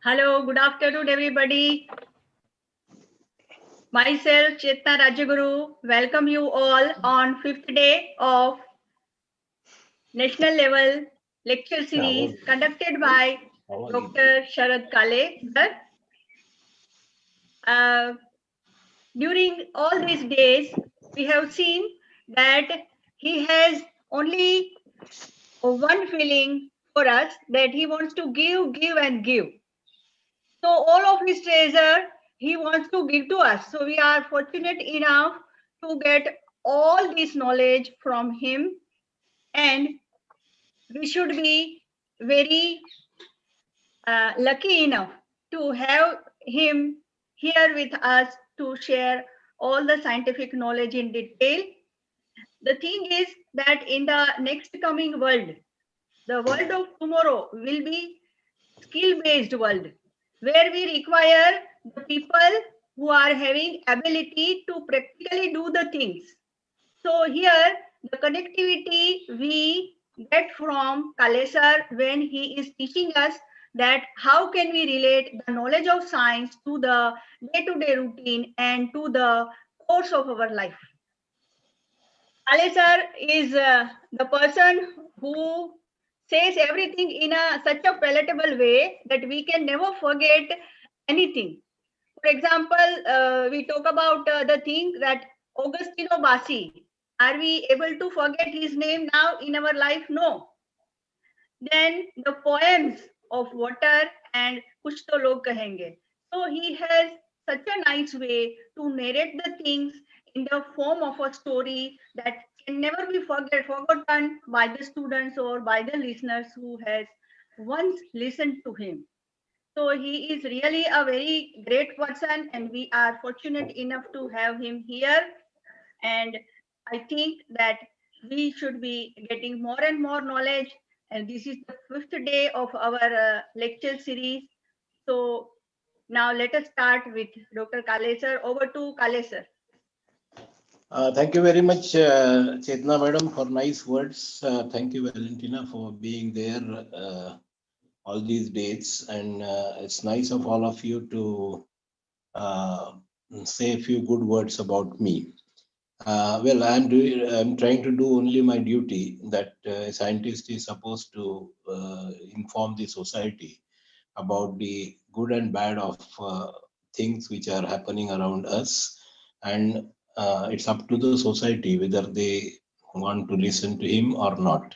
Hello, good afternoon, everybody. Myself, Chetna Rajaguru, welcome you all on 5th day of national level lecture series conducted by Dr. Sharad Kale, sir. During all these days, we have seen that he has only one feeling for us, that he wants to give and give. So all of his treasure he wants to give to us. So we are fortunate enough to get all this knowledge from him, and we should be very lucky enough to have him here with us to share all the scientific knowledge in detail. The thing is that in the next coming world, the world of tomorrow will be skill-based world, where we require the people who are having ability to practically do the things. So here, the connectivity we get from Kale sir when he is teaching us that how can we relate the knowledge of science to the day-to-day routine and to the course of our life. Kale sir is the person who says everything in such a palatable way that we can never forget anything. For example, we talk about the thing that Augustino Bassi. Are we able to forget his name now in our life? No. Then the poems of water and Kuch To Log Kahenge. So he has such a nice way to narrate the things in the form of a story that can never be forgotten by the students or by the listeners who has once listened to him. So he is really a very great person, and we are fortunate enough to have him here. And I think that we should be getting more and more knowledge. And this is the 5th day of our lecture series. So now let us start with Dr. Kale sir. Over to Kale sir. Thank you very much, Chetna madam, for nice words. Thank you, Valentina, for being there all these dates. And it's nice of all of you to say a few good words about me. Well, I'm trying to do only my duty that a scientist is supposed to inform the society about the good and bad of things which are happening around us, and it's up to the society whether they want to listen to him or not.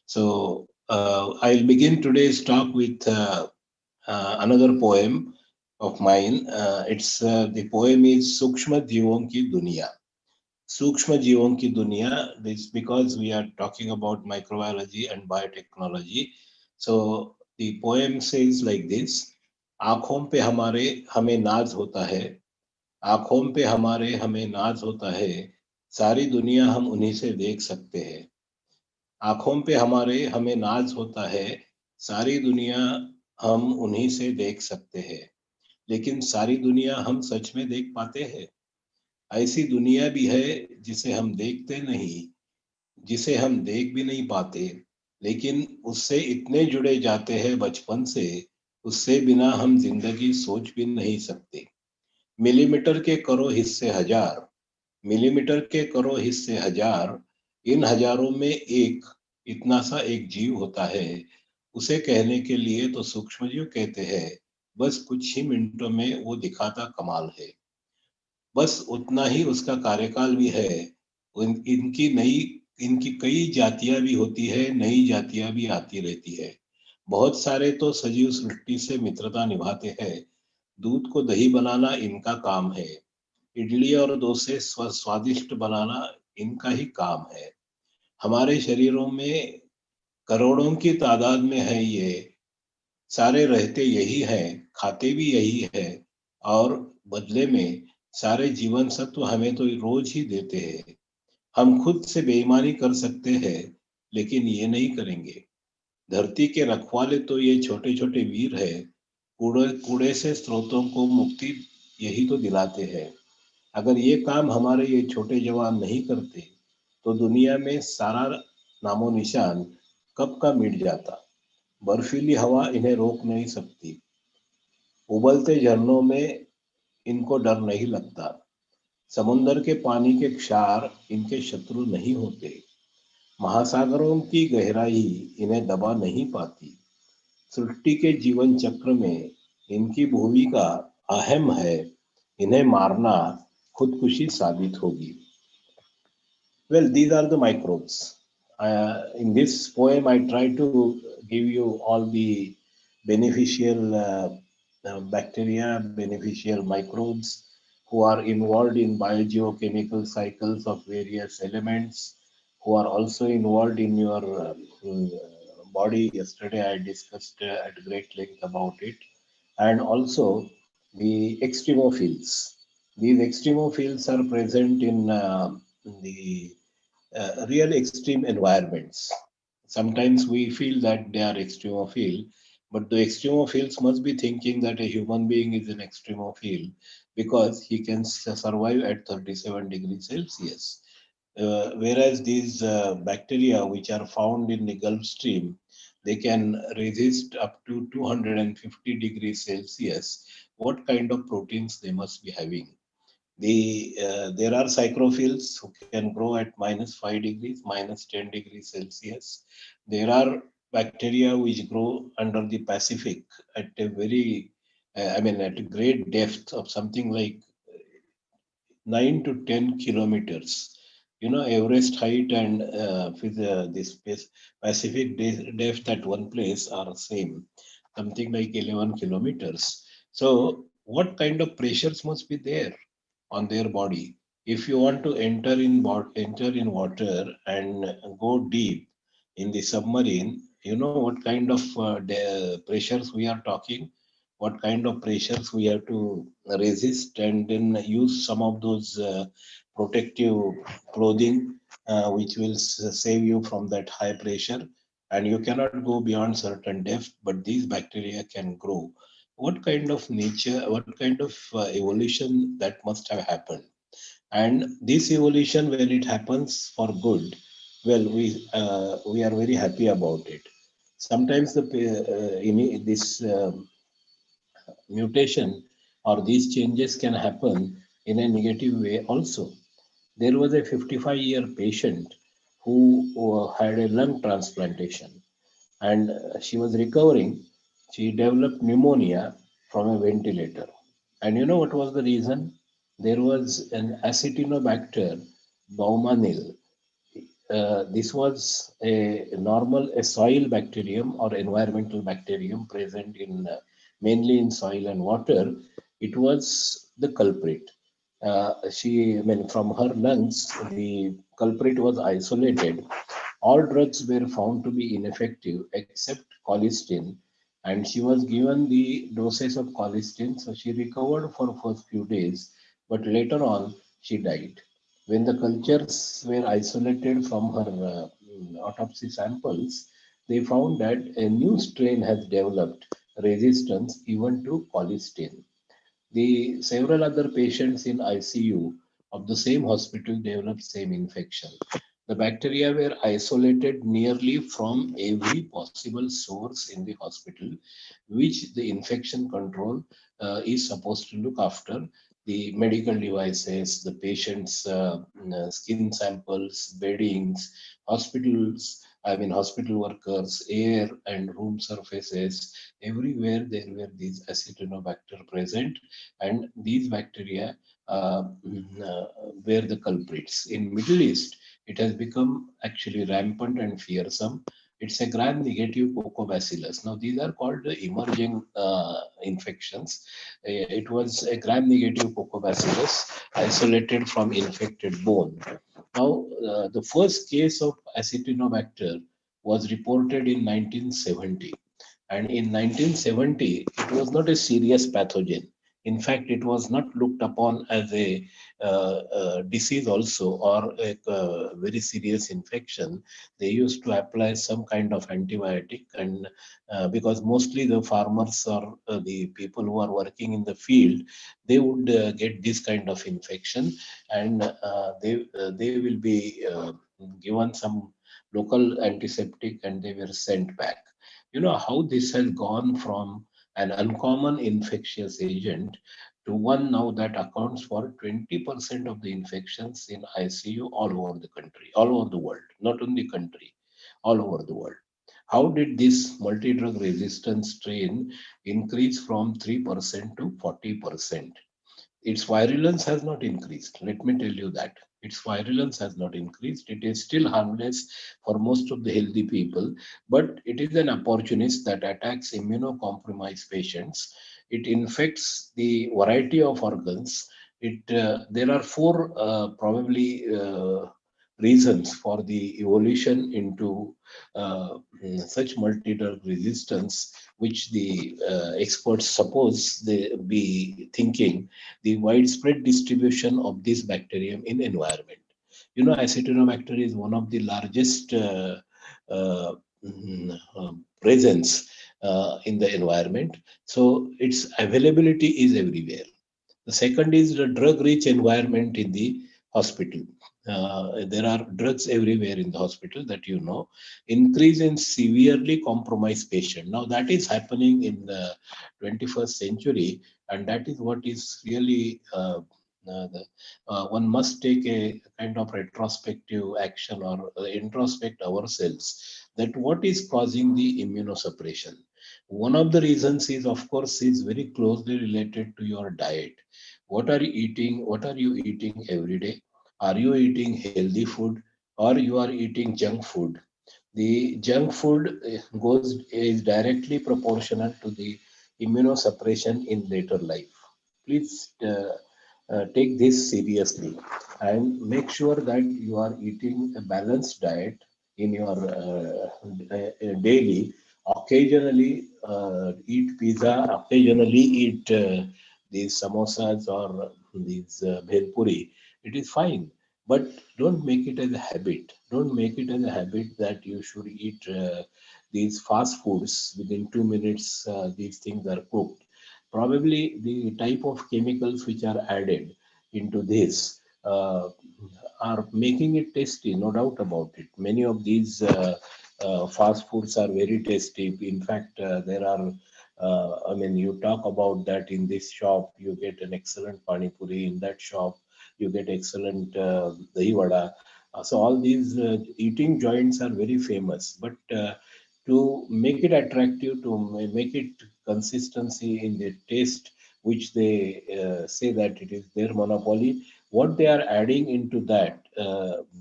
So I'll begin today's talk with another poem of mine. The poem is Sukshma Jeevon Ki Duniya. Sukshma Jeevon Ki Duniya. This because we are talking about microbiology and biotechnology. So the poem says like this: आँखों पे हमारे हमें नाज होता है, आँखों पे हमारे हमें नाज होता है, सारी दुनिया हम उन्हीं से देख सकते हैं। आँखों पे हमारे हमें नाज होता है, सारी दुनिया हम उन्हीं से देख सकते हैं, लेकिन सारी दुनिया हम सच में देख पाते हैं? ऐसी दुनिया भी है जिसे हम देखते नहीं, जिसे हम देख भी नहीं पाते, लेकिन उससे इतने जुड़े जाते हैं बचपन से, उससे बिना हम जिंदगी सोच भी नहीं सकते। मिलीमीटर के करो हिस्से हजार, मिलीमीटर के करो हिस्से हजार, इन हजारों में एक इतना सा एक जीव होता है, उसे कहने के लिए तो सूक्ष्मजीव कहते हैं, बस कुछ ही मिनटों में वो दिखाता कमाल है। बस उतना ही उसका कार्यकाल भी है। इनकी कई जातियां भी होती है, नई जातियां भी आती रहती है। बहुत सारे तो सजीव सृष्टि से मित्रता निभाते हैं। दूध को दही बनाना इनका काम है, इडली और डोसे स्वादिष्ट बनाना इनका ही काम है। हमारे शरीरों में करोड़ों की तादाद में है ये, सारे रहते यही हैं, खाते भी यही है, और बदले में सारे जीवन सत्व हमें तो रोज ही देते हैं। हम खुद से बेईमानी कर सकते हैं, लेकिन ये नहीं करेंगे। धरती के रखवाले तो ये छोटे छोटे वीर है, कूड़े से स्रोतों को मुक्ति यही तो दिलाते हैं। अगर ये काम हमारे ये छोटे जवान नहीं करते, तो दुनिया में सारा नामो निशान कब का मिट जाता। बर्फीली हवा इन्हें रोक नहीं सकती, उबलते झरनों में इनको डर नहीं लगता, समुंदर के पानी के क्षार इनके शत्रु नहीं होते, महासागरों की गहराई इन्हें दबा नहीं पाती, सृष्टि के जीवन चक्र में इनकी भूमिका अहम है, इन्हें मारना खुदकुशी साबित होगी। Well, these are the microbes. In this poem, I try to give you all the beneficial bacteria, beneficial microbes who are involved in biogeochemical cycles of various elements, who are also involved in your body. Yesterday, I discussed at great length about it, and also the extremophiles. These extremophiles are present in the real extreme environments. Sometimes we feel that they are extremophile, but the extremophiles must be thinking that a human being is an extremophile because he can survive at 37 degrees Celsius. Whereas these bacteria, which are found in the Gulf Stream, they can resist up to 250 degrees Celsius. What kind of proteins they must be having? There are psychrophiles who can grow at -5 degrees, -10 degrees Celsius. There are bacteria which grow under the Pacific at a very, I mean, at a great depth of something like 9 to 10 kilometers. You know, Everest height and this Pacific depth at one place are same, something like 11 kilometers. So, what kind of pressures must be there on their body? If you want to enter in water and go deep in the submarine, you know what kind of pressures we are talking, what kind of pressures we have to resist, and then use some of those protective clothing which will save you from that high pressure. And you cannot go beyond certain depth, but these bacteria can grow. What kind of nature, what kind of evolution that must have happened? And this evolution, when it happens for good, well, we are very happy about it. Sometimes this mutation or these changes can happen in a negative way also. There was a 55-year patient who had a lung transplantation, and she was recovering. She developed pneumonia from a ventilator. And you know what was the reason? There was an Acinetobacter baumannii. This was a soil bacterium or environmental bacterium present in mainly in soil and water. It was the culprit. I mean, from her lungs, the culprit was isolated. All drugs were found to be ineffective except colistin, and she was given the doses of colistin. So she recovered for first few days, but later on she died. When the cultures were isolated from her autopsy samples, they found that a new strain has developed resistance even to colistin. The several other patients in ICU of the same hospital developed same infection. The bacteria were isolated nearly from every possible source in the hospital, which the infection control is supposed to look after. The medical devices, the patient's skin samples, beddings, hospital workers, air and room surfaces, everywhere there were these Acinetobacter present, and these bacteria were the culprits. In Middle East, it has become actually rampant and fearsome. It's a gram-negative cocobacillus. Now, these are called the emerging infections. It was a gram-negative cocobacillus isolated from infected bone. Now, the first case of Acinetobacter was reported in 1970. And in 1970, it was not a serious pathogen. In fact, it was not looked upon as a disease also or a very serious infection. They used to apply some kind of antibiotic, and because mostly the farmers or the people who are working in the field, they would get this kind of infection, and they will be given some local antiseptic, and they were sent back. You know how this has gone from an uncommon infectious agent, to one now that accounts for 20% of the infections in ICU all over the country, all over the world, not only country, all over the world. How did this multi-drug resistance strain increase from 3% to 40%? Its virulence has not increased. Let me tell you that. Its virulence has not increased. It is still harmless for most of the healthy people, but it is an opportunist that attacks immunocompromised patients. It infects the variety of organs. There are four probably reasons for the evolution into such multi-drug resistance, which the experts suppose they be thinking the widespread distribution of this bacterium in environment. Acinetobacter is one of the largest uh, presence in the environment. So its availability is everywhere. The second is the drug-rich environment in the hospital. There are drugs everywhere in the hospital that you know. Increase in severely compromised patient. Now that is happening in the 21st century, and that is what is really one must take a kind of retrospective action or introspect ourselves that what is causing the immunosuppression. One of the reasons is, of course, is very closely related to your diet. What are you eating? What are you eating every day? Are you eating healthy food or you are eating junk food? The junk food is directly proportional to the immunosuppression in later life. Please take this seriously and make sure that you are eating a balanced diet in your daily. Occasionally eat pizza, occasionally eat these samosas or these bhel puri. It is fine, but don't make it as a habit. Don't make it as a habit that you should eat these fast foods within 2 minutes. These things are cooked. Probably the type of chemicals which are added into this are making it tasty, no doubt about it. Many of these fast foods are very tasty. In fact, there are, I mean, you talk about that in this shop, you get an excellent pani puri. In that shop, you get excellent dahi vada. So all these eating joints are very famous, but to make it attractive, to make it consistency in the taste, which they say that it is their monopoly, what they are adding into that,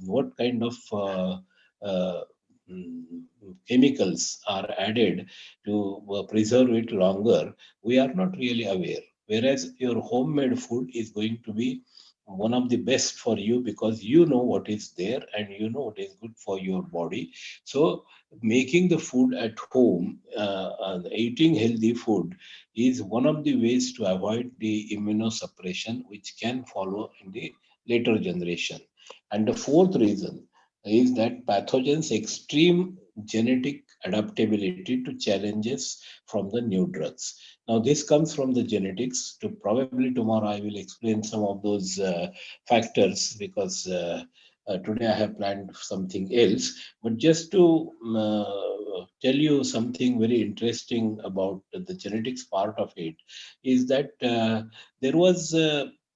what kind of uh, mm, chemicals are added to preserve it longer, we are not really aware. Whereas your homemade food is going to be one of the best for you because you know what is there and you know what is good for your body. So making the food at home and eating healthy food is one of the ways to avoid the immunosuppression which can follow in the later generation. And the fourth reason is that pathogens extreme genetic adaptability to challenges from the new drugs. Now this comes from the genetics. To probably tomorrow I will explain some of those factors because today I have planned something else. But just to tell you something very interesting about the genetics part of it is that there was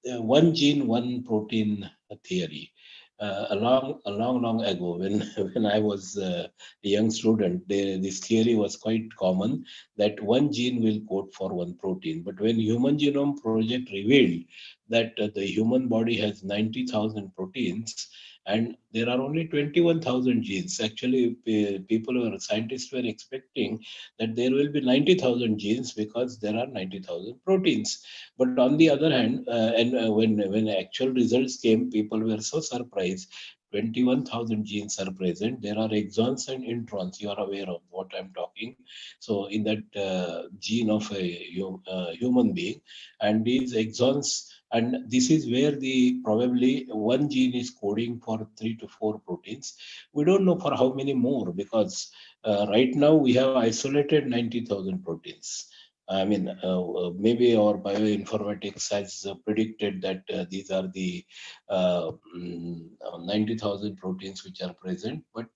one gene, one protein theory. Long ago, when when I was a young student, this theory was quite common that one gene will code for one protein. But when Human Genome Project revealed that the human body has 90,000 proteins and there are only 21,000 genes. Actually, people or scientists were expecting that there will be 90,000 genes because there are 90,000 proteins. But on the other hand, when actual results came, people were so surprised. 21,000 genes are present. There are exons and introns. You are aware of what I'm talking. So, in that gene of a human being, and these exons, and this is where the probably one gene is coding for 3 to 4 proteins. We don't know for how many more because right now we have isolated 90,000 proteins. I mean, maybe our bioinformatics has predicted that these are the 90,000 proteins which are present, but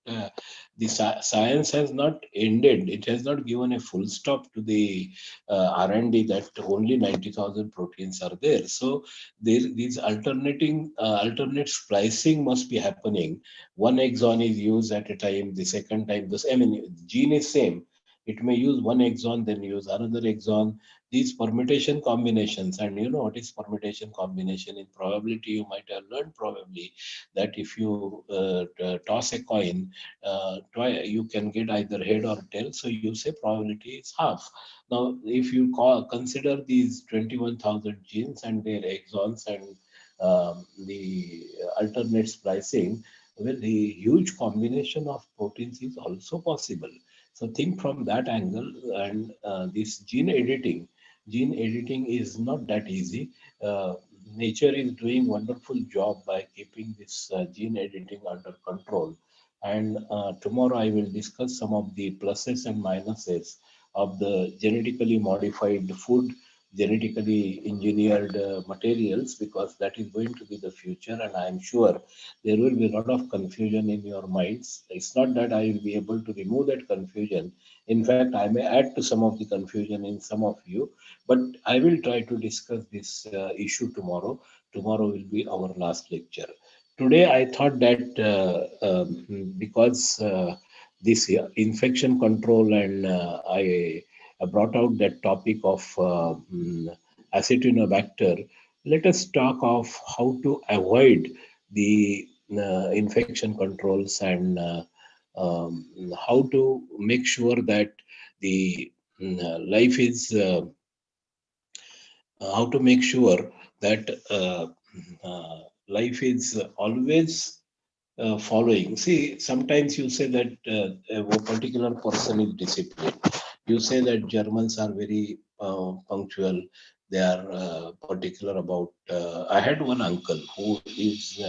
the science has not ended. It has not given a full stop to the R&D that only 90,000 proteins are there. So these alternate splicing must be happening. One exon is used at a time. The second time, this I mean, gene is same. It may use one exon, then use another exon. These permutation combinations, and you know what is permutation combination? In probability, you might have learned probably that if you toss a coin, you can get either head or tail. So you say probability is half. Now, if you consider these 21,000 genes and their exons and the alternate splicing, well, the huge combination of proteins is also possible. So think from that angle, and this gene editing is not that easy. Uh, Nature is doing wonderful job by keeping this gene editing under control. And tomorrow I will discuss some of the pluses and minuses of the genetically modified food, genetically engineered materials, because that is going to be the future. And I am sure there will be a lot of confusion in your minds. It's not that I will be able to remove that confusion. In fact, I may add to some of the confusion in some of you, but I will try to discuss this issue tomorrow. Tomorrow will be our last lecture. Today, I thought that because this infection control, and I brought out that topic of acetinobacter, let us talk of how to avoid the infection controls, and how to make sure that the life is how to make sure that life is always following. See, sometimes you say that a particular person is disciplined. You say that Germans are very punctual. They are particular about. I had one uncle who is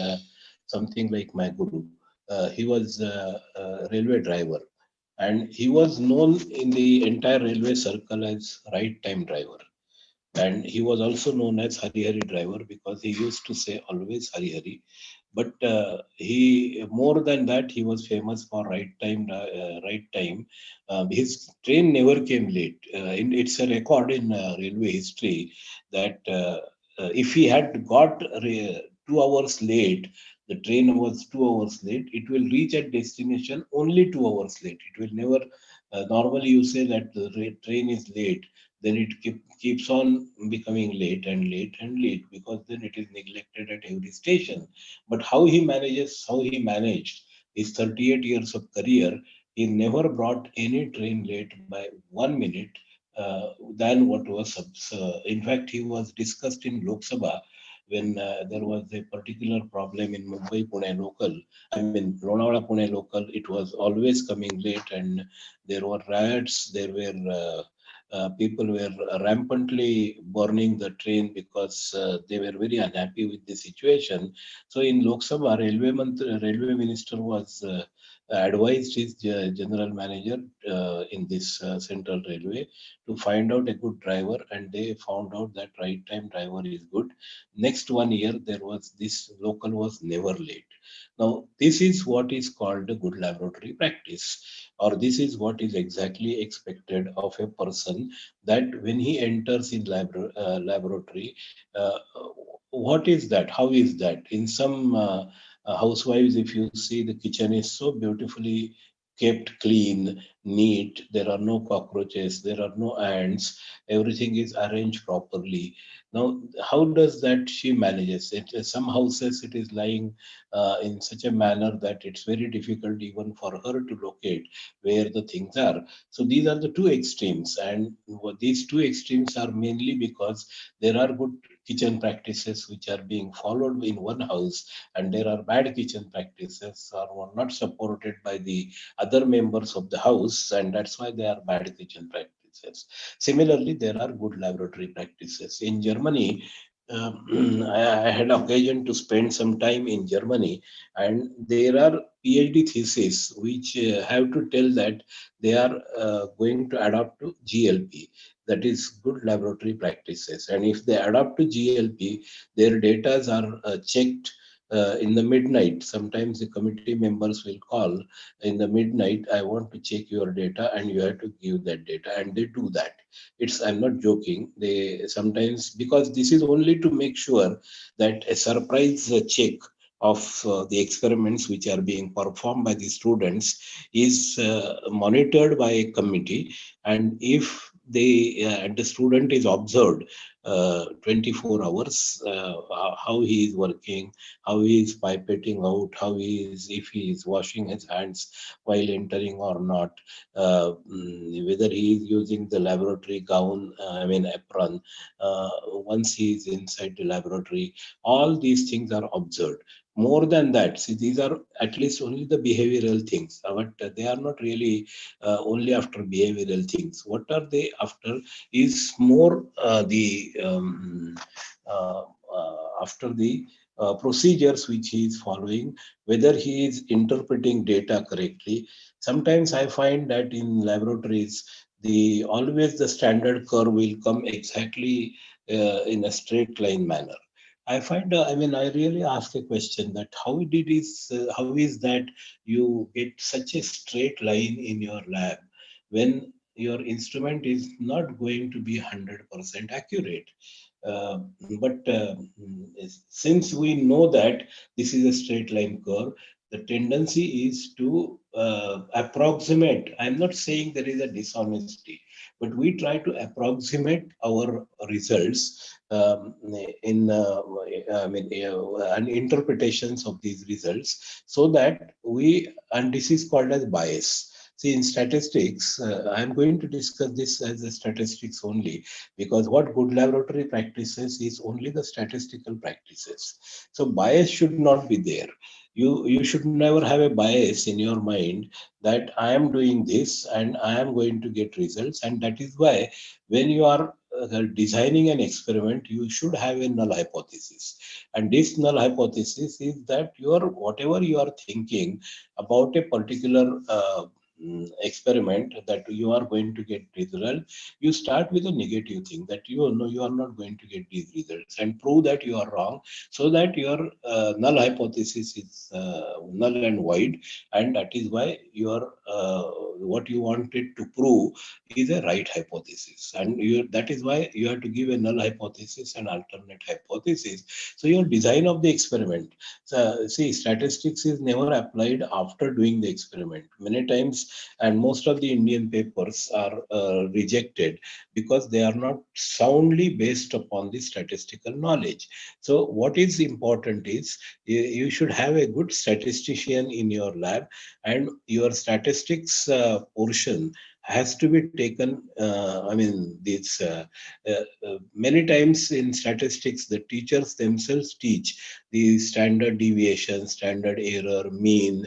something like my guru. He was a railway driver, and he was known in the entire railway circle as right time driver, and he was also known as Hari Hari driver because he used to say always Hari Hari. But he, more than that, he was famous for right time. Right time. His train never came late. It's a record in railway history that if he had got 2 hours late, the train was 2 hours late. It will reach at destination only 2 hours late. It will never. Normally, you say that the train is late, then it keeps on becoming late and late and late, because then it is neglected at every station. But how he managed his 38 years of career, he never brought any train late by 1 minute than what was. In fact, he was discussed in Lok Sabha when there was a particular problem in Mumbai Pune local. I mean, Lonavala Pune local, it was always coming late, and there were riots. There were people were rampantly burning the train because they were very unhappy with the situation. So in Lok Sabha, railway minister was advised his general manager in this central railway to find out a good driver, and they found out that right time driver is good. Next 1 year, there was this local was never late. Now, this is what is called a good laboratory practice, or this is what is exactly expected of a person, that when he enters in laboratory, what is that? How is that? In some housewives, if you see, the kitchen is so beautifully kept clean, neat. There are no cockroaches, there are no ants. Everything is arranged properly. Now, how does that she manages it? Some houses it is lying in such a manner that it's very difficult even for her to locate where the things are. So these are the two extremes, and these two extremes are mainly because there are good kitchen practices which are being followed in one house, and there are bad kitchen practices or were not supported by the other members of the house, and that's why they are bad kitchen practices. Similarly, there are good laboratory practices. In Germany, I had occasion to spend some time in Germany, and there are PhD theses which have to tell that they are going to adopt to GLP. that is good laboratory practices. And if they adapt to GLP, their data are checked in the midnight. Sometimes the committee members will call in the midnight, I want to check your data, and you have to give that data, and they do that. I'm not joking. They sometimes, because this is only to make sure that a surprise check of the experiments which are being performed by the students is monitored by a committee. And if the student is observed 24 hours, how he is working, how he is pipetting out, how he is, if he is washing his hands while entering or not, whether he is using the laboratory gown, apron, once he is inside the laboratory, all these things are observed. More than that, see, these are at least only the behavioral things, but they are not really only after behavioral things. What are they after is more after the procedures which he is following, whether he is interpreting data correctly. Sometimes I find that in laboratories, the always the standard curve will come exactly in a straight line manner. I find, I really ask a question that how is that you get such a straight line in your lab when your instrument is not going to be 100% accurate? Uh, but since we know that this is a straight line curve, the tendency is to approximate. I'm not saying there is a dishonesty, but we try to approximate our results in and interpretations of these results, so that and this is called as bias. See, in statistics, I'm going to discuss this as a statistics only, because what good laboratory practices is only the statistical practices. So bias should not be there. You should never have a bias in your mind that I am doing this and I am going to get results. And that is why when you are designing an experiment, you should have a null hypothesis. And this null hypothesis is that whatever you are thinking about a particular experiment, that you are going to get result, you start with a negative thing, that you know you are not going to get these results, and prove that you are wrong, so that your null hypothesis is null and void. And that is why your what you wanted to prove is a right hypothesis, and that is why you have to give a null hypothesis and alternate hypothesis. So your design of the experiment, see, statistics is never applied after doing the experiment many times, and most of the Indian papers are rejected because they are not soundly based upon the statistical knowledge. So what is important is you should have a good statistician in your lab, and your statistics portion has to be taken. Many times in statistics, the teachers themselves teach the standard deviation, standard error, mean,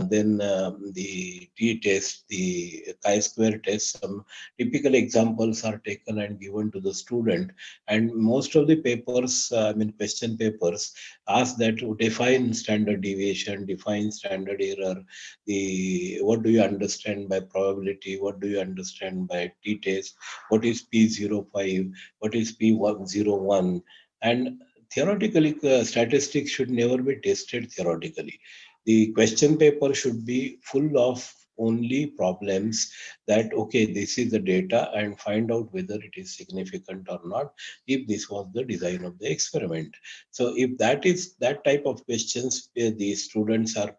then the t-test, the chi-square test. Some typical examples are taken and given to the student. And most of the papers, question papers, ask that to define standard deviation, define standard error, the what do you understand by probability, what do you understand by t-test, what is p05, what is p101. And theoretically, statistics should never be tested theoretically. The question paper should be full of only problems, that okay, this is the data, and find out whether it is significant or not, if this was the design of the experiment. So if that is that type of questions, the students are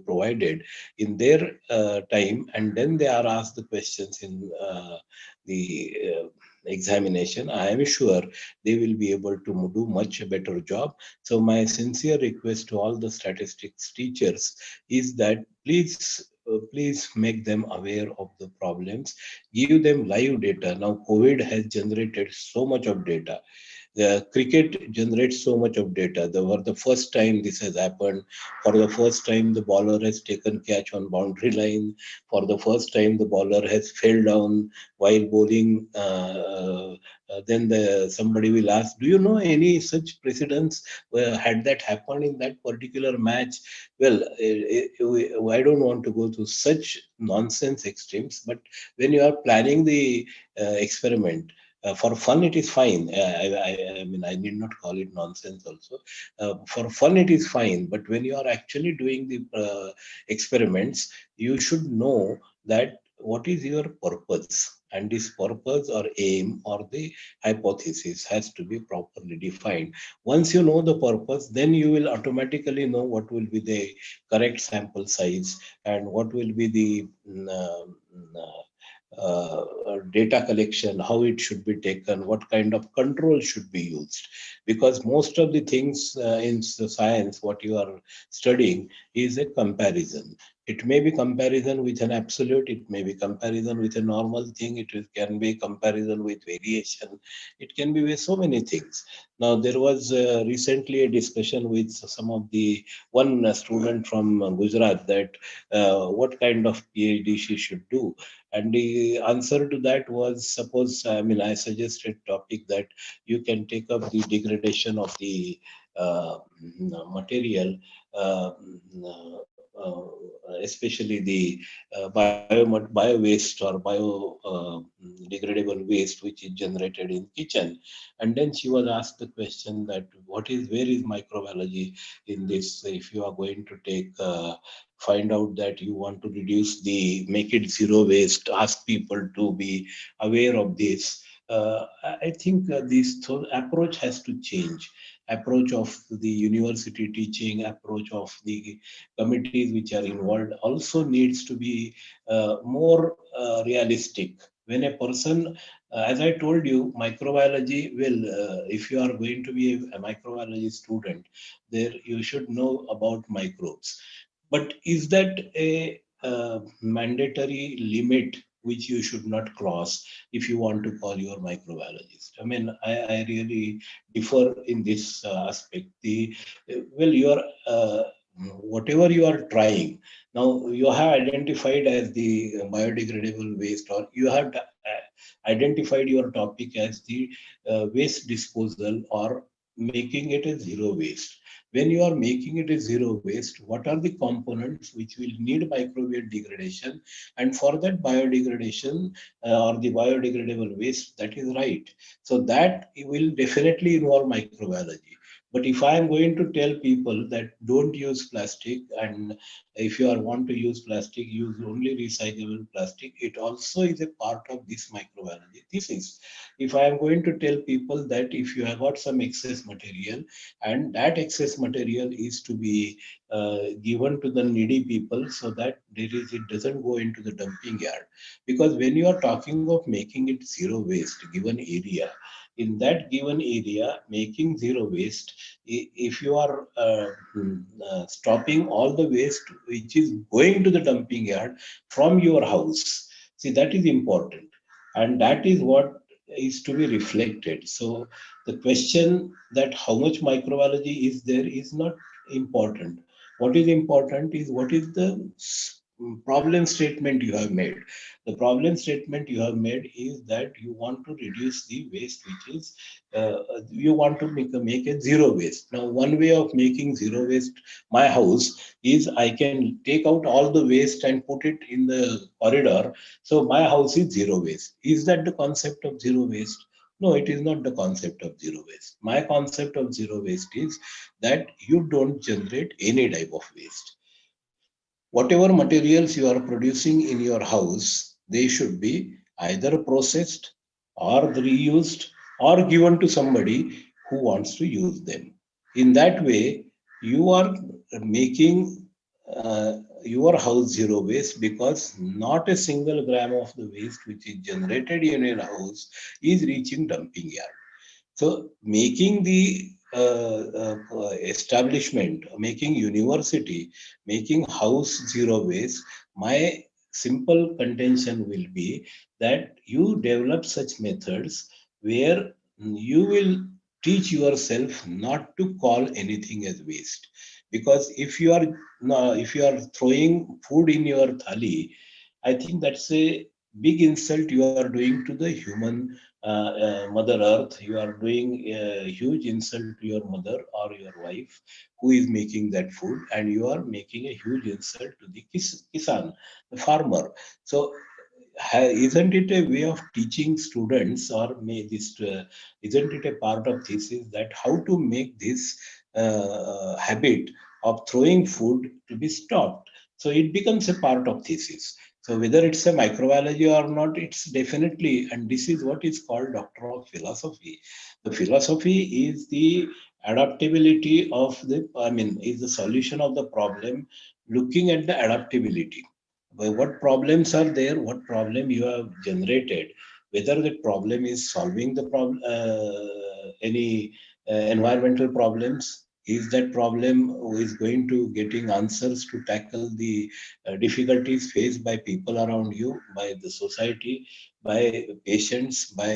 provided in their time, and then they are asked the questions in the examination, I am sure they will be able to do much better job. So my sincere request to all the statistics teachers is that please make them aware of the problems, give them live data. Now COVID has generated so much of data. The cricket generates so much of data. For the first time this has happened. For the first time, the bowler has taken catch on boundary line. For the first time, the bowler has fell down while bowling. Then somebody will ask, do you know any such precedents where had that happened in that particular match? Well, I don't want to go to such nonsense extremes, but when you are planning the experiment, for fun, it is fine. I mean, I need not call it nonsense also. For fun, it is fine. But when you are actually doing the experiments, you should know that what is your purpose. And this purpose or aim or the hypothesis has to be properly defined. Once you know the purpose, then you will automatically know what will be the correct sample size and what will be the data collection, how it should be taken, what kind of control should be used. Because most of the things in science, what you are studying is a comparison. It may be comparison with an absolute, it may be comparison with a normal thing, can be comparison with variation, it can be with so many things. Now, there was recently a discussion with some of the one student from Gujarat that what kind of PhD she should do, and the answer to that was, suppose, I mean, I suggested topic that you can take up the degradation of the material, uh, especially the bio waste or bio degradable waste which is generated in kitchen. And then she was asked the question that where is microbiology in this? If you are going to take find out that you want to make it zero waste, ask people to be aware of this. I think this approach has to change. Approach of the university teaching, approach of the committees which are involved also needs to be more realistic. When a person, as I told you, microbiology will, if you are going to be a microbiology student, there you should know about microbes. But is that a mandatory limit which you should not cross if you want to call your microbiologist? I mean, I really differ in this aspect. You are whatever you are trying now, you have identified as the biodegradable waste, or you have identified your topic as the waste disposal or making it a zero waste. When you are making it a zero waste, what are the components which will need microbial degradation? And for that biodegradation or the biodegradable waste, that is right. So that will definitely involve microbiology. But if I am going to tell people that don't use plastic, and if you are want to use plastic, use only recyclable plastic, it also is a part of this microbiology thesis. If I am going to tell people that if you have got some excess material and that excess material is to be given to the needy people so that it doesn't go into the dumping yard. Because when you are talking of making it zero waste given area, in that given area making zero waste, if you are stopping all the waste which is going to the dumping yard from your house, see, that is important, and that is what is to be reflected. So the question that how much microbiology is there is not important. What is important is what is the problem statement you have made. The problem statement you have made is that you want to reduce the waste, which is you want to make a zero waste. Now, one way of making zero waste my house is I can take out all the waste and put it in the corridor. So my house is zero waste. Is that the concept of zero waste? No, it is not the concept of zero waste. My concept of zero waste is that you don't generate any type of waste. Whatever materials you are producing in your house, they should be either processed or reused or given to somebody who wants to use them. In that way, you are making your house zero waste, because not a single gram of the waste which is generated in your house is reaching dumping yard. So making the establishment, making university, making house zero waste, my simple contention will be that you develop such methods where you will teach yourself not to call anything as waste. Because if you are if you are throwing food in your thali, I think that's a big insult you are doing to the human Mother Earth. You are doing a huge insult to your mother or your wife who is making that food, and you are making a huge insult to the kisan, the farmer. So isn't it a way of teaching students, or may this isn't it a part of thesis, that how to make this habit of throwing food to be stopped? So it becomes a part of thesis. So whether it's a microbiology or not, it's definitely, and this is what is called doctor of philosophy. The philosophy is the adaptability of the, I mean, is the solution of the problem, looking at the adaptability. What problems are there, what problem you have generated, whether the problem is solving the problem, any environmental problems, is that problem who is going to getting answers to tackle the difficulties faced by people around you, by the society, by patients, by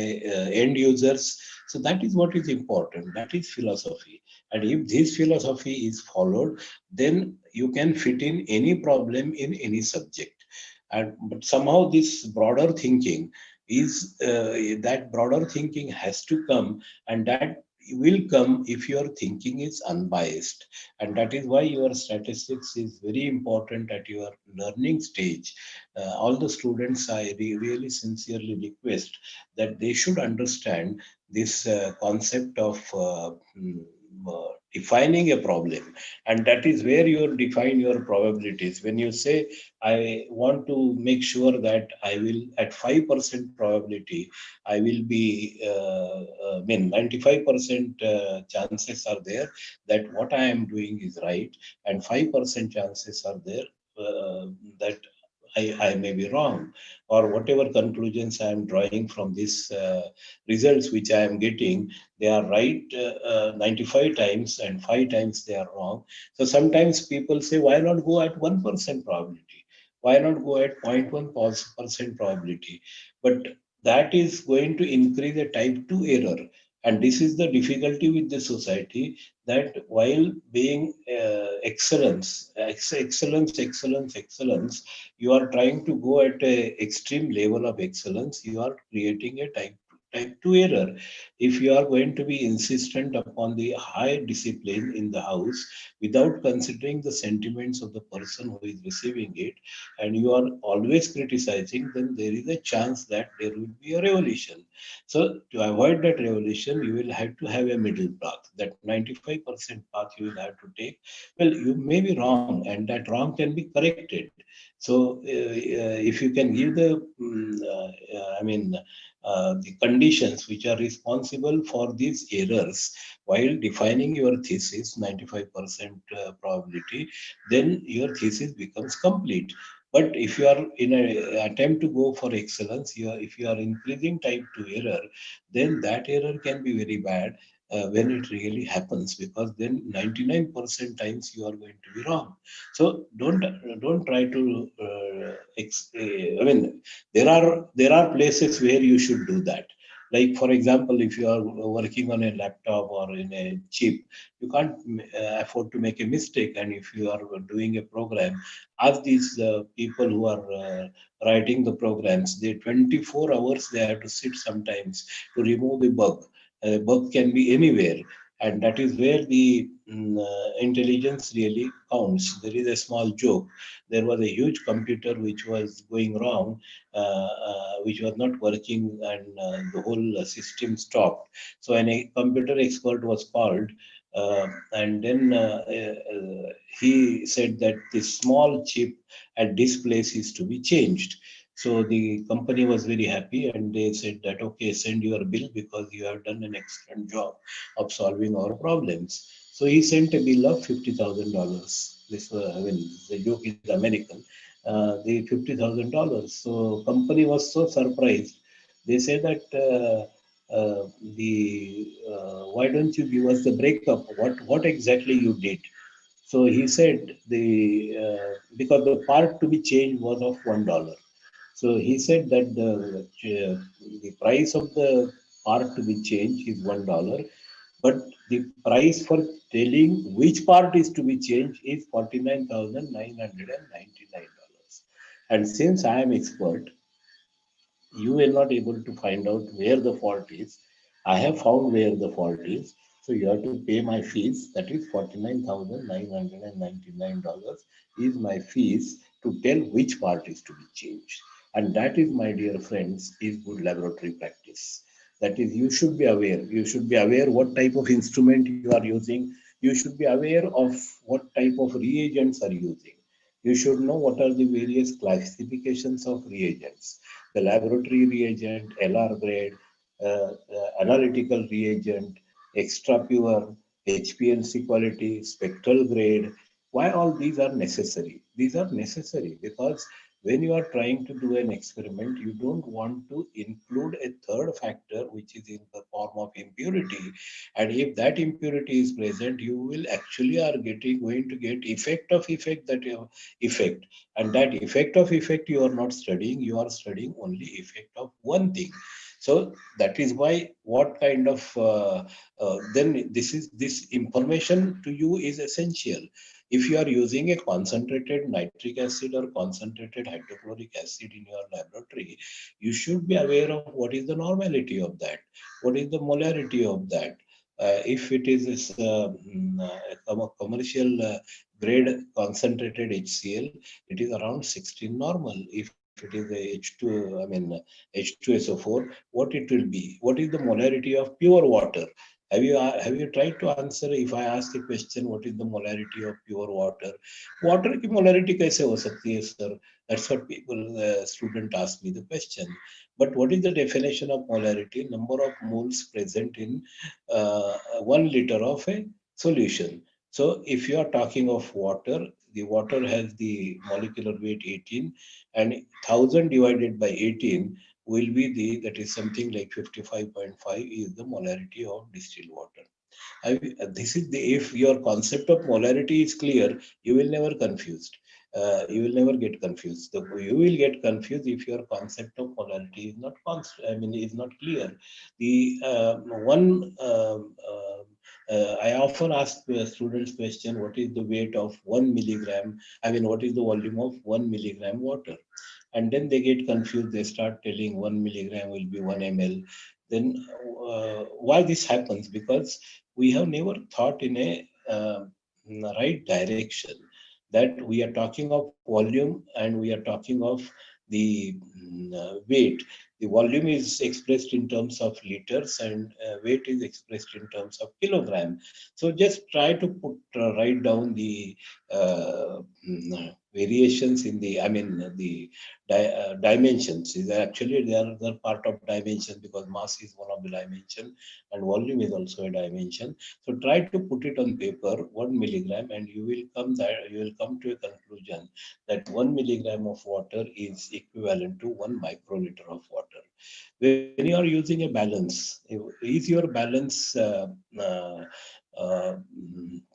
end users. So that is what is important, that is philosophy. And if this philosophy is followed, then you can fit in any problem in any subject. And but somehow this broader thinking is that broader thinking has to come, and that will come if your thinking is unbiased. And that is why your statistics is very important at your learning stage. All the students, I really sincerely request that they should understand this concept of defining a problem. And that is where you define your probabilities. When you say, I want to make sure that I will, at 5% probability, I will be, I mean, 95% chances are there that what I am doing is right, and 5% chances are there that I may be wrong, or whatever conclusions I am drawing from this results which I am getting, they are right 95 times, and 5 times they are wrong. So sometimes people say, why not go at 1% probability? Why not go at 0.1% probability? But that is going to increase the type 2 error. And this is the difficulty with the society, that while being excellence, you are trying to go at a extreme level of excellence, you are creating a type 2 error. If you are going to be insistent upon the high discipline in the house without considering the sentiments of the person who is receiving it, and you are always criticizing, then there is a chance that there will be a revolution. So to avoid that revolution, you will have to have a middle path. That 95% path you will have to take. Well, you may be wrong, and that wrong can be corrected. So if you can give the, I mean, the conditions which are responsible for these errors while defining your thesis, 95% probability, then your thesis becomes complete. But if you are in an attempt to go for excellence, if you are increasing type 2 error, then that error can be very bad when it really happens, because then 99% times you are going to be wrong. So don't try to I mean, there are places where you should do that. Like for example, if you are working on a laptop or in a chip, you can't afford to make a mistake. And if you are doing a program, ask these people who are writing the programs, they 24 hours they have to sit sometimes to remove the bug. Bug can be anywhere, and that is where the intelligence really counts. There is a small joke. There was a huge computer which was going wrong, which was not working, and the whole system stopped. So a computer expert was called, and then he said that this small chip at this place is to be changed. So the company was very happy, and they said that, okay, send your bill because you have done an excellent job of solving our problems. So he sent a bill of $50,000. This I mean, the joke is American. The $50,000. So company was so surprised. They say that the why don't you give us the breakup? What exactly you did? So he said the because the part to be changed was of $1. So he said that the price of the part to be changed is $1, But the price for telling which part is to be changed is $49,999. And since I am expert, you will not able to find out where the fault is. I have found where the fault is. So you have to pay my fees. That is $49,999 is my fees to tell which part is to be changed. And that is, my dear friends, is good laboratory practice. That is, you should be aware. You should be aware what type of instrument you are using. You should be aware of what type of reagents are using. You should know what are the various classifications of reagents, the laboratory reagent, LR grade, analytical reagent, extra pure, HPLC quality, spectral grade. Why all these are necessary? These are necessary because when you are trying to do an experiment, you don't want to include a third factor which is in the form of impurity. And if that impurity is present, you will actually are getting going to get effect of effect that you effect, and that effect of effect you are not studying, you are studying only effect of one thing. So that is why what kind of then this information to you is essential. If you are using a concentrated nitric acid or concentrated hydrochloric acid in your laboratory, you should be aware of what is the normality of that, what is the molarity of that. If it is a commercial grade concentrated HCl, it is around 16 normal. If it is a H2, H2SO4, what it will be? What is the molarity of pure water? Have you tried to answer if I ask a question, what is the molarity of pure water? Water की molarity कैसे हो सकती है, sir? That's what people student ask me the question. But what is the definition of molarity? Number of moles present in 1 liter of a solution. So if you are talking of water, the water has the molecular weight 18, and 1000 divided by 18 will be the, that is something like 55.5 is the molarity of distilled water. This is the, if your concept of molarity is clear, you will never confused. You will never get confused. You will get confused if your concept of molarity is not is not clear. The one I often ask students question: what is the weight of 1 milligram? What is the volume of 1 milligram water? And then they get confused. They start telling 1 milligram will be 1 ml. Then why this happens? Because we have never thought in a right direction, that we are talking of volume and we are talking of the weight. The volume is expressed in terms of liters, and weight is expressed in terms of kilogram. So just try to put write down the variations in the, the dimensions. Is actually they are part of dimension, because mass is one of the dimension and volume is also a dimension. So try to put it on paper, 1 milligram, and you will come to a conclusion that 1 milligram of water is equivalent to 1 microliter of water. When you are using a balance, is your balance uh,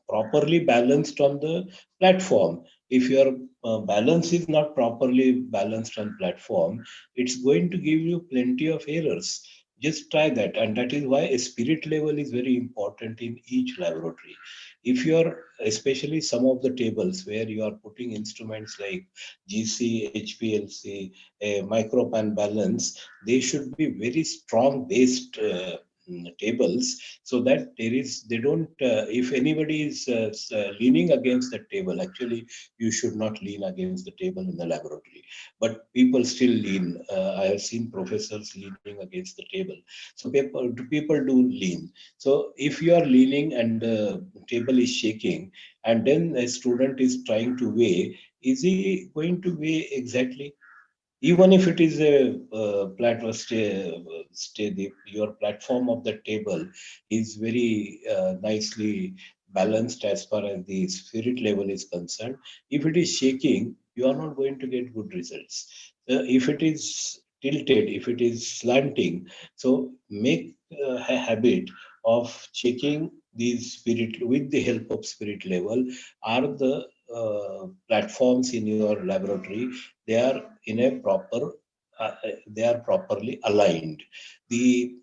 properly balanced on the platform? If your balance is not properly balanced on platform, it's going to give you plenty of errors. Just try that, and that is why a spirit level is very important in each laboratory. If you are, especially some of the tables where you are putting instruments like GC, HPLC, micropan balance, they should be very strong based tables, so that they don't, if anybody is leaning against the table, actually you should not lean against the table in the laboratory, but people still lean. I have seen professors leaning against the table. So people do lean. So if you are leaning and the table is shaking, and then a student is trying to weigh, is he going to weigh exactly? Even if it is a platform, your platform of the table is very nicely balanced as far as the spirit level is concerned. If it is shaking, you are not going to get good results. If it is tilted, if it is slanting, so make a habit of checking these spirit with the help of spirit level. Are the platforms in your laboratory, they are in a proper they are properly aligned? The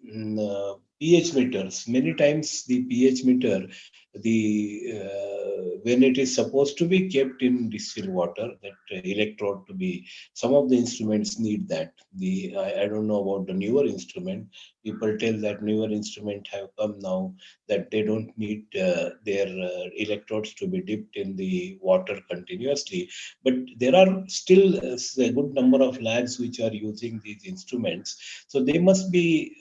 pH meters. Many times the pH meter, when it is supposed to be kept in distilled water, that electrode to be, some of the instruments need that. I don't know about the newer instrument. People tell that newer instrument have come now that they don't need their electrodes to be dipped in the water continuously. But there are still a good number of labs which are using these instruments. So they must be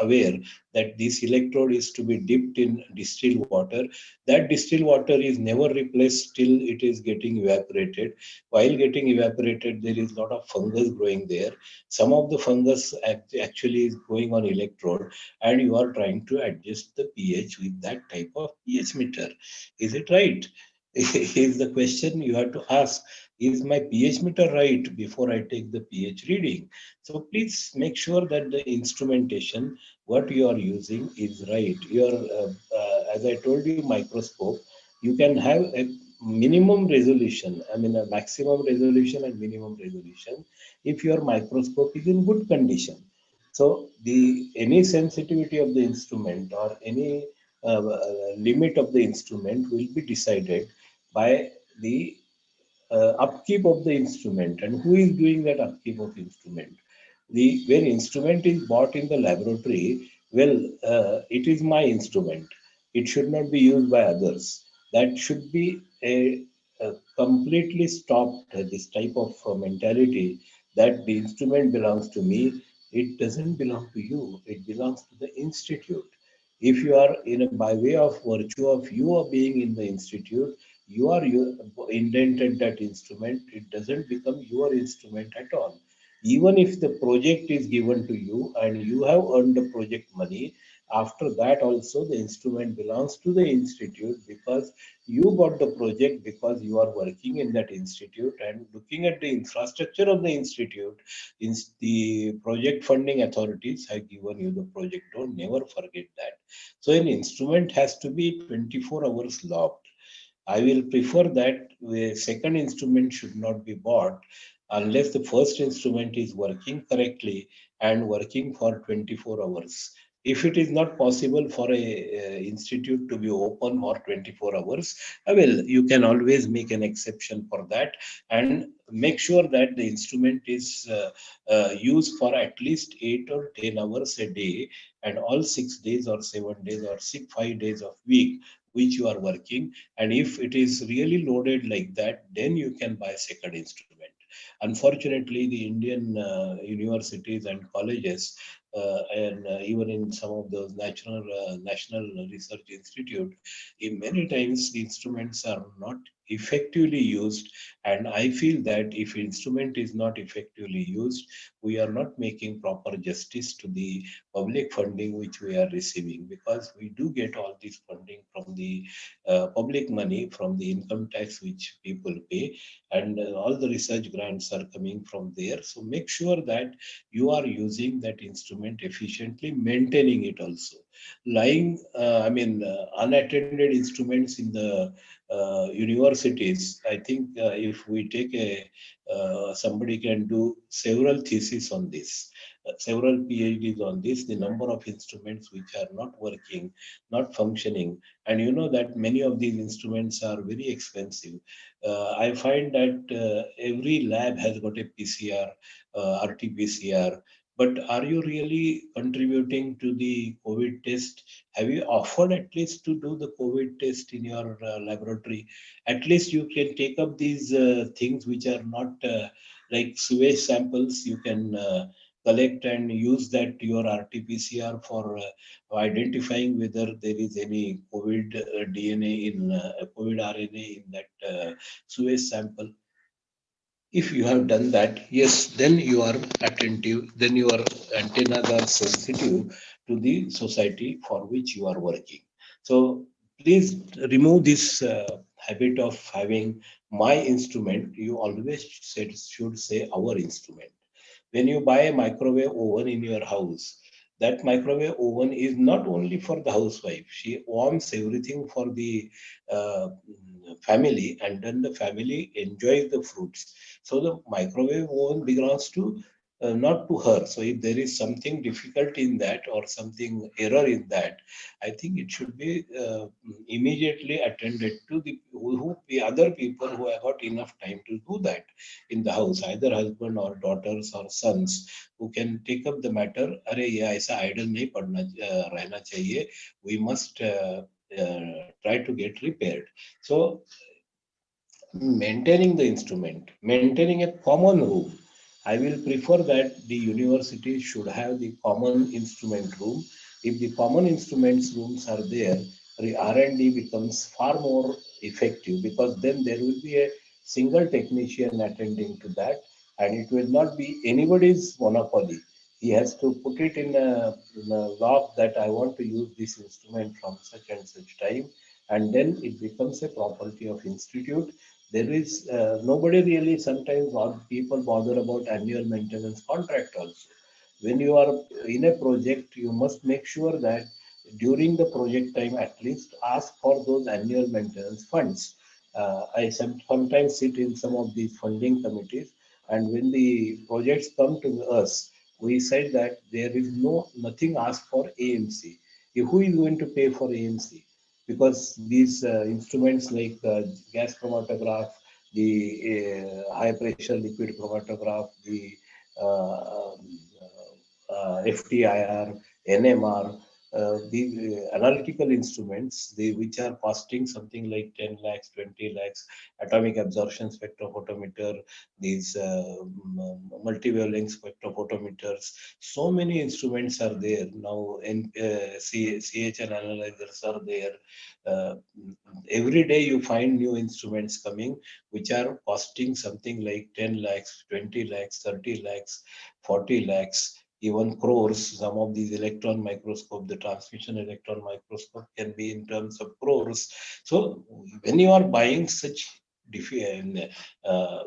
aware that this electrode is to be dipped in distilled water. That distilled water is never replaced till it is getting evaporated. While getting evaporated, there is a lot of fungus growing there. Some of the fungus actually is going on electrode, and you are trying to adjust the pH with that type of pH meter. Is it right? Is the question you have to ask. Is my pH meter right before I take the pH reading? So please make sure that the instrumentation what you are using is right. As I told you, microscope, you can have a minimum resolution, I mean a maximum resolution and minimum resolution if your microscope is in good condition. So the any sensitivity of the instrument or any limit of the instrument will be decided by the upkeep of the instrument. And who is doing that upkeep of instrument? When instrument is bought in the laboratory, well, it is my instrument. It should not be used by others. That should be a completely stopped. This type of mentality that the instrument belongs to me. It doesn't belong to you. It belongs to the institute. If you are in a, by way of virtue of you are being in the institute, you indented that instrument. It doesn't become your instrument at all. Even if the project is given to you and you have earned the project money, after that also the instrument belongs to the institute, because you got the project because you are working in that institute and looking at the infrastructure of the institute. The project funding authorities have given you the project. Don't never forget that. So an instrument has to be 24 hours locked. I will prefer that the second instrument should not be bought unless the first instrument is working correctly and working for 24 hours. If it is not possible for a institute to be open for 24 hours, well, you can always make an exception for that and make sure that the instrument is used for at least 8 or 10 hours a day, and all 6 days or 7 days or 5 days of week which you are working. And if it is really loaded like that, then you can buy second instrument. Unfortunately, the Indian universities and colleges, and even in some of those national research institute, in many times the instruments are not effectively used. And I feel that if instrument is not effectively used, we are not making proper justice to the public funding which we are receiving, because we do get all this funding from the public money, from the income tax which people pay, and all the research grants are coming from there. So make sure that you are using that instrument efficiently, maintaining it also. Unattended instruments in the universities, I think if we take somebody can do several theses on this, several PhDs on this, the number of instruments which are not working, not functioning. And you know that many of these instruments are very expensive. I find that every lab has got a PCR, RT-PCR. But are you really contributing to the COVID test? Have you offered at least to do the COVID test in your laboratory? At least you can take up these things which are not like sewage samples. You can collect and use that your RT-PCR for identifying whether there is any COVID DNA in COVID RNA in that sewage sample. If you have done that, yes, then you are attentive, then your antennas are sensitive to the society for which you are working. So please remove this habit of having my instrument. You always should say our instrument. When you buy a microwave oven in your house, that microwave oven is not only for the housewife. She warms everything for the family, and then the family enjoys the fruits. So the microwave oven belongs to not to her. So if there is something difficult in that or something error in that, I think it should be immediately attended to the other people who have got enough time to do that in the house, either husband or daughters or sons, who can take up the matter. अरे ये ऐसा idle नहीं पड़ना रहना चाहिए. We must try to get repaired. So maintaining the instrument, maintaining a common room. I will prefer that the university should have the common instrument room. If the common instruments rooms are there, the R&D becomes far more effective, because then there will be a single technician attending to that, and it will not be anybody's monopoly. He has to put it in a log that I want to use this instrument from such and such time, and then it becomes a property of institute. There is nobody really, sometimes people bother about annual maintenance contract also. When you are in a project, you must make sure that during the project time at least ask for those annual maintenance funds. I sometimes sit in some of these funding committees, and when the projects come to us, we said that there is nothing asked for AMC. Who is going to pay for AMC? Because these instruments like gas chromatograph, the high pressure liquid chromatograph, the uh, FTIR, NMR, the analytical instruments, which are costing something like 10 lakhs, 20 lakhs, atomic absorption spectrophotometer, these multivalent spectrophotometers. So many instruments are there now, and CHN analyzers are there. Uh, every day you find new instruments coming, which are costing something like 10 lakhs, 20 lakhs, 30 lakhs, 40 lakhs, even crores. Some of these electron microscope, the transmission electron microscope, can be in terms of crores. So when you are buying such uh,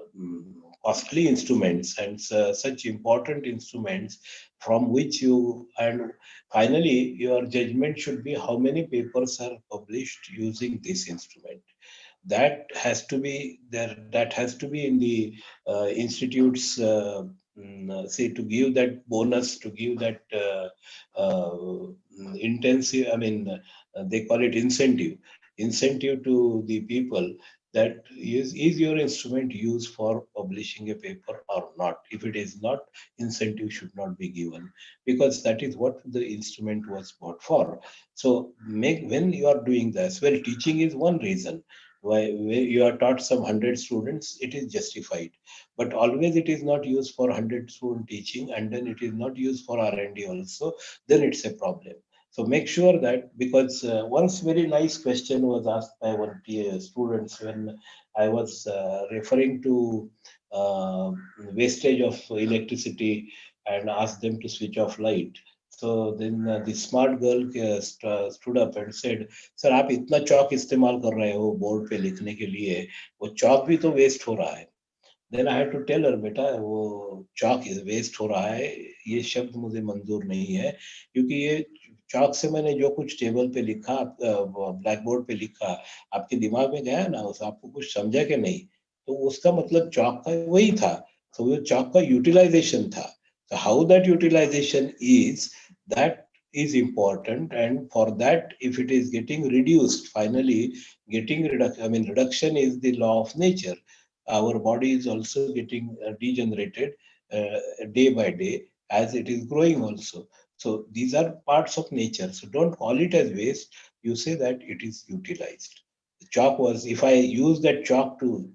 costly instruments and such important instruments, from which you, and finally your judgment should be how many papers are published using this instrument. That has to be there, that has to be in the institutes, say, to give that bonus, to give that intensive, I mean, they call it incentive to the people, that is your instrument used for publishing a paper or not. If it is not, incentive should not be given, because that is what the instrument was bought for. So make, when you are doing this, well, teaching is one reason why you are taught some 100 students, it is justified, but always it is not used for 100 student teaching, and then it is not used for R&D also, then it's a problem. So make sure that, because once very nice question was asked by one students when I was referring to uh, wastage of electricity and asked them to switch off light. So then the smart girl stood up and said, sir आप इतना चौक इस्तेमाल कर रहे हो board पे लिखने के लिए, वो चौक भी तो वेस्ट हो रहा है. Then I had to tell her, बेटा वो चौक वेस्ट हो रहा है, ये शब्द मुझे मंजूर नहीं है, क्योंकि ये चौक से मैंने जो कुछ टेबल पे लिखा, ब्लैक बोर्ड पे लिखा, आपके दिमाग में गया ना, उस आपको कुछ समझा कि नहीं, तो उसका मतलब चौक का वही था. तो वो चौक का यूटिलाइजेशन था. So how that utilization is, that is important, and for that, if it is getting reduced, finally getting reduction, I mean, reduction is the law of nature. Our body is also getting degenerated uh, day by day as it is growing also. So these are parts of nature. So don't call it as waste. You say that it is utilized. The chalk was, if I use that chalk to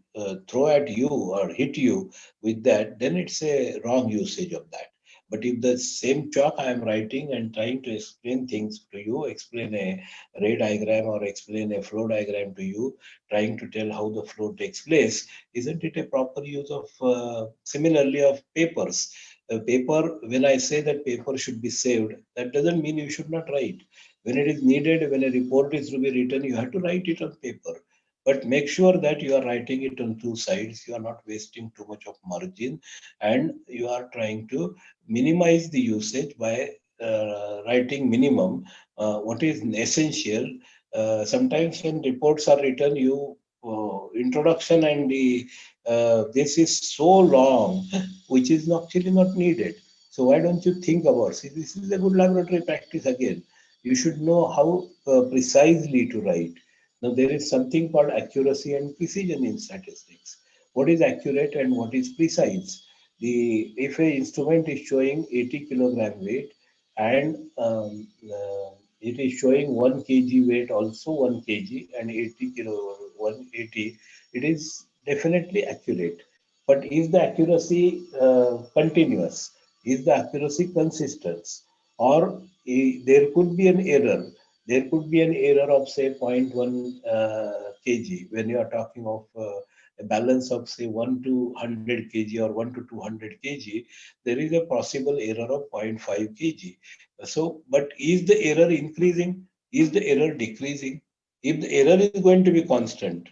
throw at you or hit you with that, then it's a wrong usage of that. But if the same chalk I am writing and trying to explain things to you, explain a ray diagram or explain a flow diagram to you, trying to tell how the flow takes place, isn't it a proper use of, similarly, of papers? Paper, when I say that paper should be saved, that doesn't mean you should not write. When it is needed, when a report is to be written, you have to write it on paper. But make sure that you are writing it on two sides. You are not wasting too much of margin, and you are trying to minimize the usage by writing minimum, what is essential. Sometimes when reports are written, you introduction and the this is so long, which is actually not needed. So why don't you think about, see, this is a good laboratory practice again. You should know how precisely to write. Now, there is something called accuracy and precision in statistics. What is accurate and what is precise? If a instrument is showing 80 kilogram weight and it is showing 1 kg weight, also 1 kg and 80 kilo 180, it is definitely accurate. But is the accuracy continuous? Is the accuracy consistent? Or there could be an error. There could be an error of say zero point 0.1 kg when you are talking of a balance of say 1 to 100 kg or 1 to 200 kg. There is a possible error of zero point 0.5 kg. So, but is the error increasing? Is the error decreasing? If the error is going to be constant,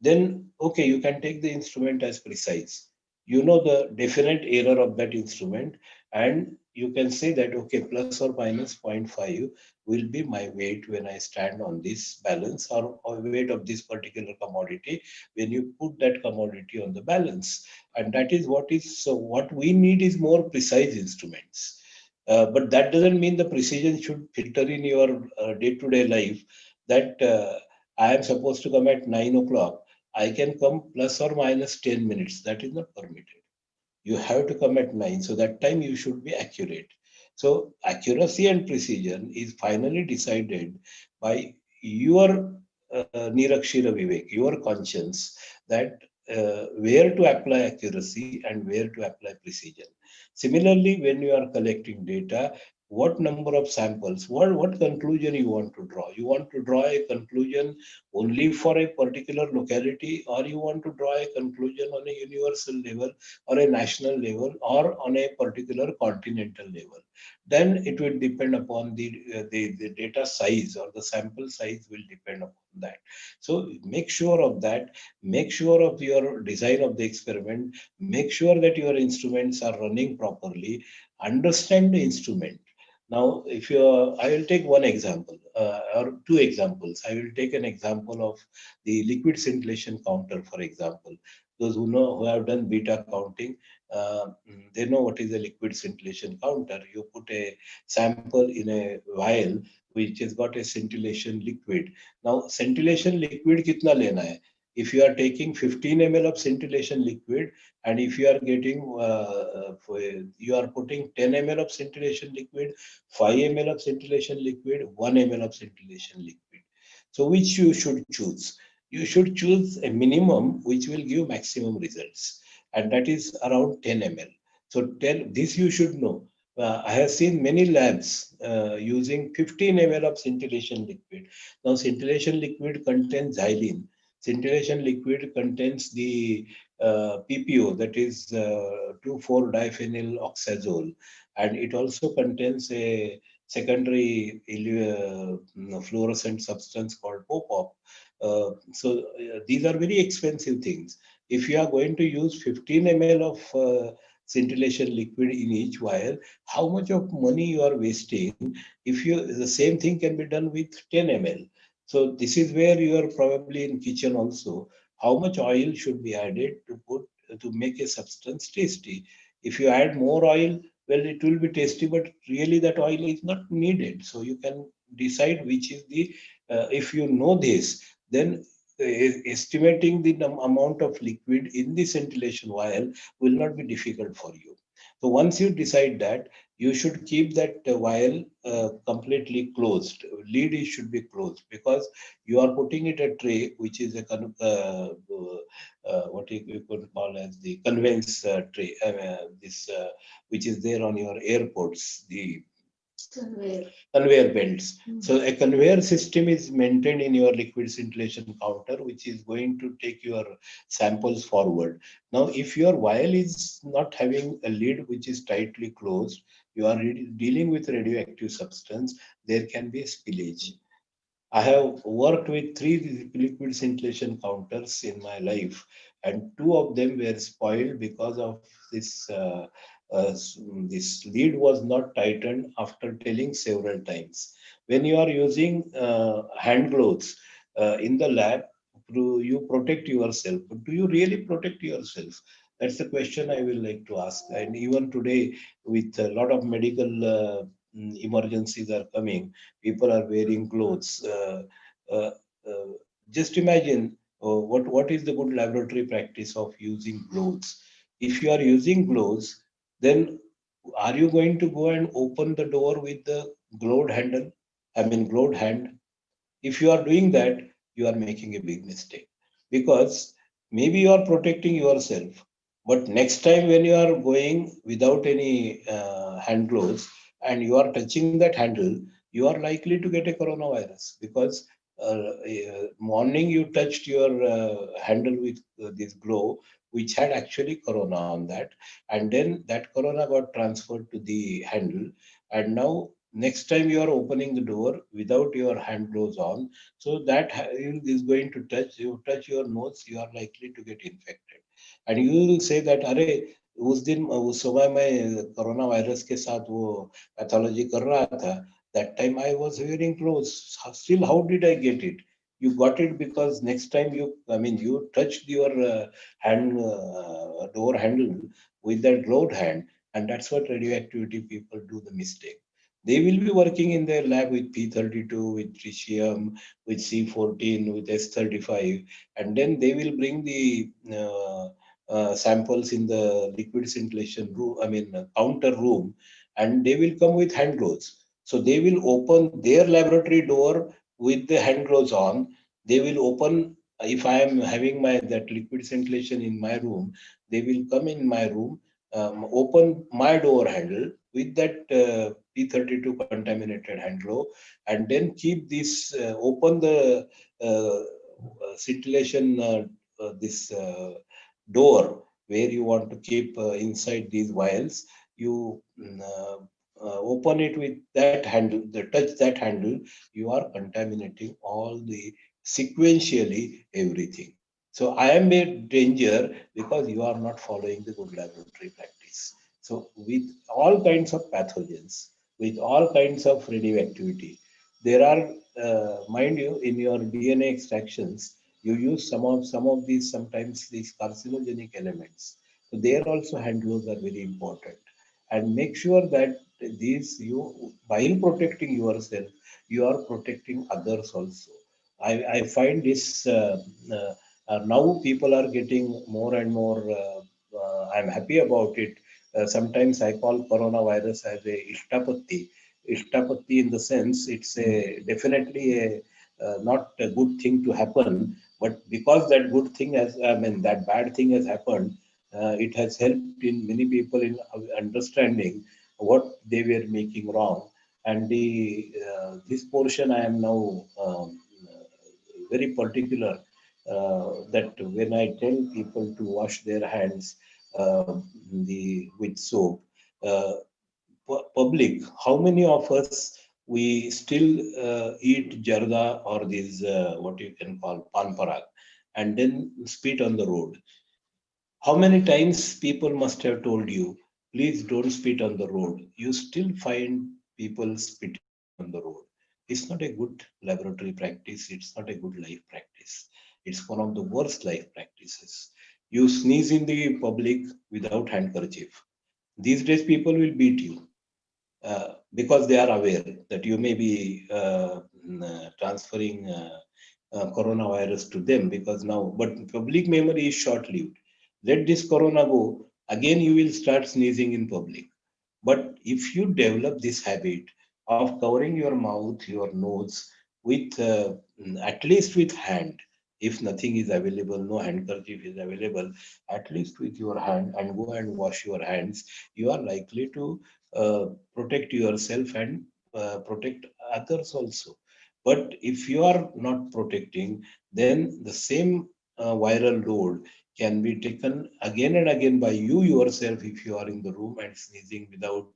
then okay, you can take the instrument as precise. You know the definite error of that instrument, and you can say that okay, plus or minus zero point 0.5 will be my weight when I stand on this balance, or weight of this particular commodity when you put that commodity on the balance. And that is what is, so what we need is more precise instruments. But that doesn't mean the precision should filter in your day-to-day life, that I am supposed to come at 9 o'clock. I can come plus or minus 10 minutes. That is not permitted. You have to come at 9. So that time you should be accurate. So accuracy and precision is finally decided by your Nirakshira Vivek, your conscience, that where to apply accuracy and where to apply precision. Similarly, when you are collecting data, what number of samples, what conclusion you want to draw? You want to draw a conclusion only for a particular locality, or you want to draw a conclusion on a universal level, or a national level, or on a particular continental level? Then it will depend upon the data size, or the sample size will depend upon that. So make sure of that. Make sure of your design of the experiment. Make sure that your instruments are running properly. Understand the instrument. Now, if you, I will take one example or two examples. I will take an example of the liquid scintillation counter, for example. Those who know, who have done beta counting, they know what is a liquid scintillation counter. You put a sample in a vial which has got a scintillation liquid. Now, scintillation liquid kitna lena hai? If you are taking 15 ml of scintillation liquid, and if you are getting, you are putting 10 ml of scintillation liquid, 5 ml of scintillation liquid, 1 ml of scintillation liquid. So, which you should choose? You should choose a minimum which will give maximum results, and that is around 10 ml. So, tell this you should know. I have seen many labs using 15 ml of scintillation liquid. Now, scintillation liquid contains xylene. Scintillation liquid contains the PPO, that is 2,4-diphenyl oxazole, and it also contains a secondary fluorescent substance called POPOP. These are very expensive things. If you are going to use 15 ml of scintillation liquid in each vial, how much of money you are wasting? If you, the same thing can be done with 10 ml. So this is where you are probably in kitchen also. How much oil should be added to put to make a substance tasty? If you add more oil, well, it will be tasty, but really that oil is not needed. So you can decide which is the. If you know this, then estimating the amount of liquid in the scintillation vial will not be difficult for you. So once you decide that, you should keep that vial completely closed. Lid should be closed, because you are putting it a tray which is a what you could call as the conveyance tray. This which is there on your airports. The conveyor belts. So a conveyor system is maintained in your liquid scintillation counter, which is going to take your samples forward. Now, if your vial is not having a lid which is tightly closed, you are dealing with radioactive substance, there can be a spillage. I have worked with 3 liquid scintillation counters in my life, and 2 of them were spoiled because of this. This lead was not tightened after telling several times. When you are using hand gloves in the lab, you protect yourself. But do you really protect yourself? That's the question I will like to ask. And even today, with a lot of medical emergencies are coming, people are wearing clothes. Uh, uh, just imagine what is the good laboratory practice of using gloves. If you are using gloves, then are you going to go and open the door with the gloved handle? I mean, gloved hand. If you are doing that, you are making a big mistake, because maybe you are protecting yourself, but next time when you are going without any hand gloves and you are touching that handle, you are likely to get a coronavirus, because morning you touched your handle with this glove which had actually corona on that, and then that corona got transferred to the handle, and now next time you are opening the door without your hand gloves on, so that is going to touch your nose, you are likely to get infected, and you will say that अरे उस दिन उस समय मैं corona virus के साथ वो pathology कर रहा था, that time I was wearing clothes, still how did I get it? You got it because next time you touched your hand door handle with that gloved hand, and that's what radioactivity people do the mistake. They will be working in their lab with P32, with tritium, with C14, with S35, and then they will bring the samples in the liquid scintillation room, counter room, and they will come with hand gloves. So they will open their laboratory door with the hand gloves on. They will open, if I am having my that liquid scintillation in my room, they will come in my room, open my door handle with that P32 contaminated hand glove, and then keep this, open the scintillation this door where you want to keep inside these vials. You open it with that handle, the touch that handle, you are contaminating all the sequentially everything. So I am a danger because you are not following the good laboratory practice. So with all kinds of pathogens, with all kinds of radioactivity, there are, mind you, in your DNA extractions, you use some of these, sometimes these carcinogenic elements. So there also hand gloves are very important. And make sure that these, you, while protecting yourself, you are protecting others also. I find this now people are getting more and more. I'm happy about it. Sometimes I call coronavirus as a ishtapatti. Ishtapatti in the sense it's a definitely a not a good thing to happen, but because that good thing has, that bad thing has happened, it has helped in many people in understanding what they were making wrong. And the this portion I am now very particular, that when I tell people to wash their hands with soap, uh, public, how many of us we still eat jarda or these what you can call pan parag and then spit on the road? How many times people must have told you, please don't spit on the road? You still find people spitting on the road. It's not a good laboratory practice. It's not a good life practice. It's one of the worst life practices. You sneeze in the public without handkerchief. These days, people will beat you because they are aware that you may be transferring coronavirus to them, because now, but public memory is short lived. Let this corona go, again you will start sneezing in public. But if you develop this habit of covering your mouth, your nose with at least with hand, if nothing is available, no handkerchief is available, at least with your hand, and go and wash your hands, you are likely to protect yourself and protect others also. But if you are not protecting, then the same viral load can be taken again and again by you yourself if you are in the room and sneezing without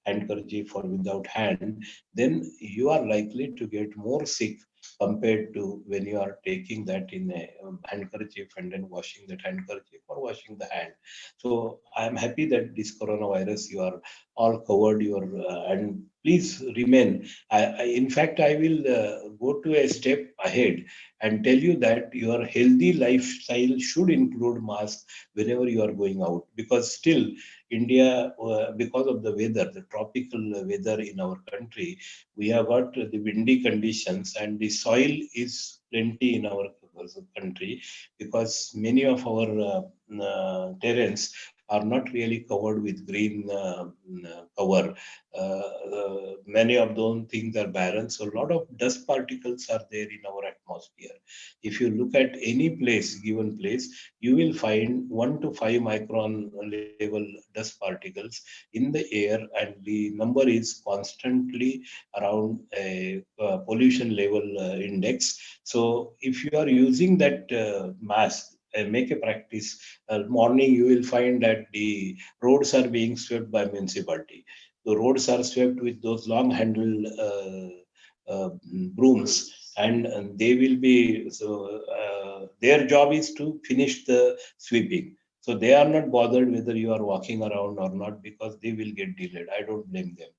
handkerchief or without hand, then you are likely to get more sick compared to when you are taking that in a handkerchief and then washing that handkerchief or washing the hand. So I am happy that this coronavirus you are all covered your and please remain. In fact, I will go to a step ahead and tell you that your healthy lifestyle should include mask whenever you are going out, because still India, because of the weather, the tropical weather in our country, we have got the windy conditions and the soil is plenty in our country, because many of our terrains are not really covered with green cover. Many of those things are barren, so a lot of dust particles are there in our atmosphere. If you look at any place, given place, you will find 1 to 5 micron level dust particles in the air, and the number is constantly around a pollution level index. So if you are using that mask, make a practice. Morning, you will find that the roads are being swept by municipality. The roads are swept with those long handled brooms, and they will be so their job is to finish the sweeping. So they are not bothered whether you are walking around or not, because they will get delayed. I don't blame them.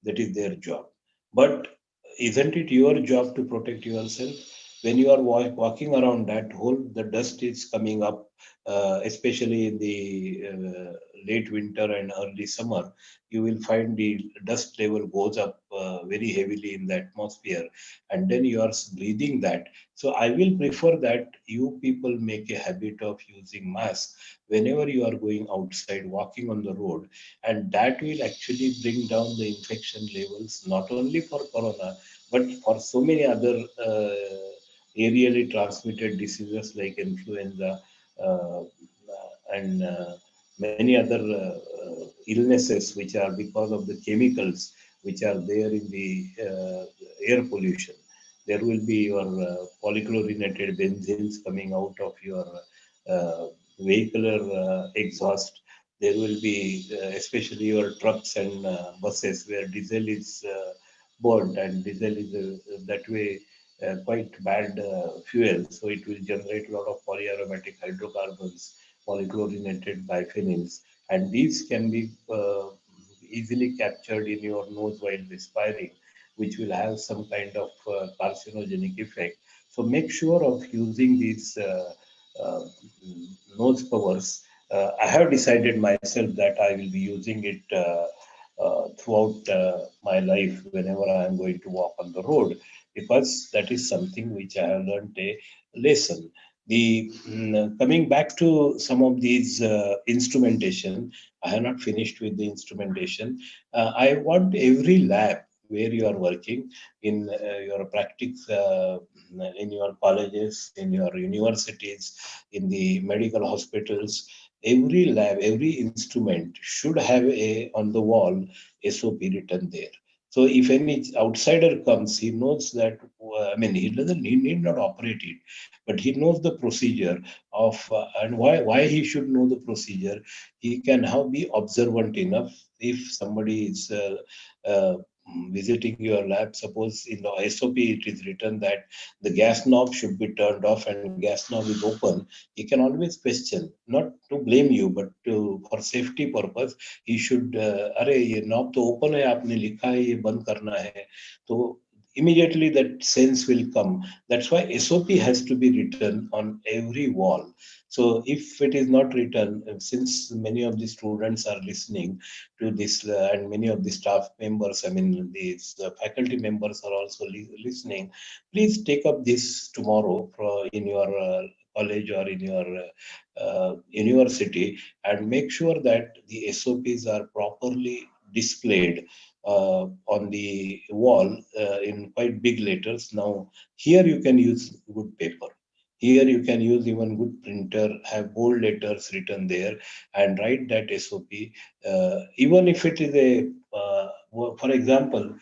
That is their job. But isn't it your job to protect yourself? When you are walking around that hole, the dust is coming up, especially in the late winter and early summer. You will find the dust level goes up very heavily in the atmosphere, and then you are breathing that. So I will prefer that you people make a habit of using mask whenever you are going outside, walking on the road, and that will actually bring down the infection levels, not only for corona, but for so many other aerially transmitted diseases like influenza and many other illnesses which are because of the chemicals which are there in the air pollution. There will be your polychlorinated benzenes coming out of your uh, vehicular exhaust. There will be, especially your trucks and buses, where diesel is burned, and diesel is that way quite bad fuel. So it will generate a lot of polyaromatic hydrocarbons, polychlorinated biphenyls, and these can be easily captured in your nose while respiring, which will have some kind of carcinogenic effect. So make sure of using these uh, nose covers. I have decided myself that I will be using it throughout my life whenever I am going to walk on the road, because that is something which I have learned a lesson. Coming back to some of these instrumentation, I have not finished with the instrumentation. I want every lab where you are working in your practice, in your colleges, in your universities, in the medical hospitals, every lab, every instrument should have a on the wall SOP written there. So if any outsider comes, he knows that. I mean, he doesn't. He need not operate it, but he knows the procedure of and why he should know the procedure. He can now be observant enough. If somebody is visiting your lab, suppose in the SOP it is written that the gas knob should be turned off and gas knob is open, he can always question, not to blame you, but to for safety purpose. He should अरे ये knob तो open है, आपने लिखा है ये बंद करना है, तो immediately that sense will come. That's why SOP has to be written on every wall. So if it is not written, since many of the students are listening to this and many of the staff members, I mean these faculty members are also listening, please take up this tomorrow in your college or in your university, and make sure that the SOPs are properly displayed on the wall in quite big letters. Now, here you can use good paper. Here you can use even good printer, have bold letters written there, and write that SOP. Even if it is a, for example,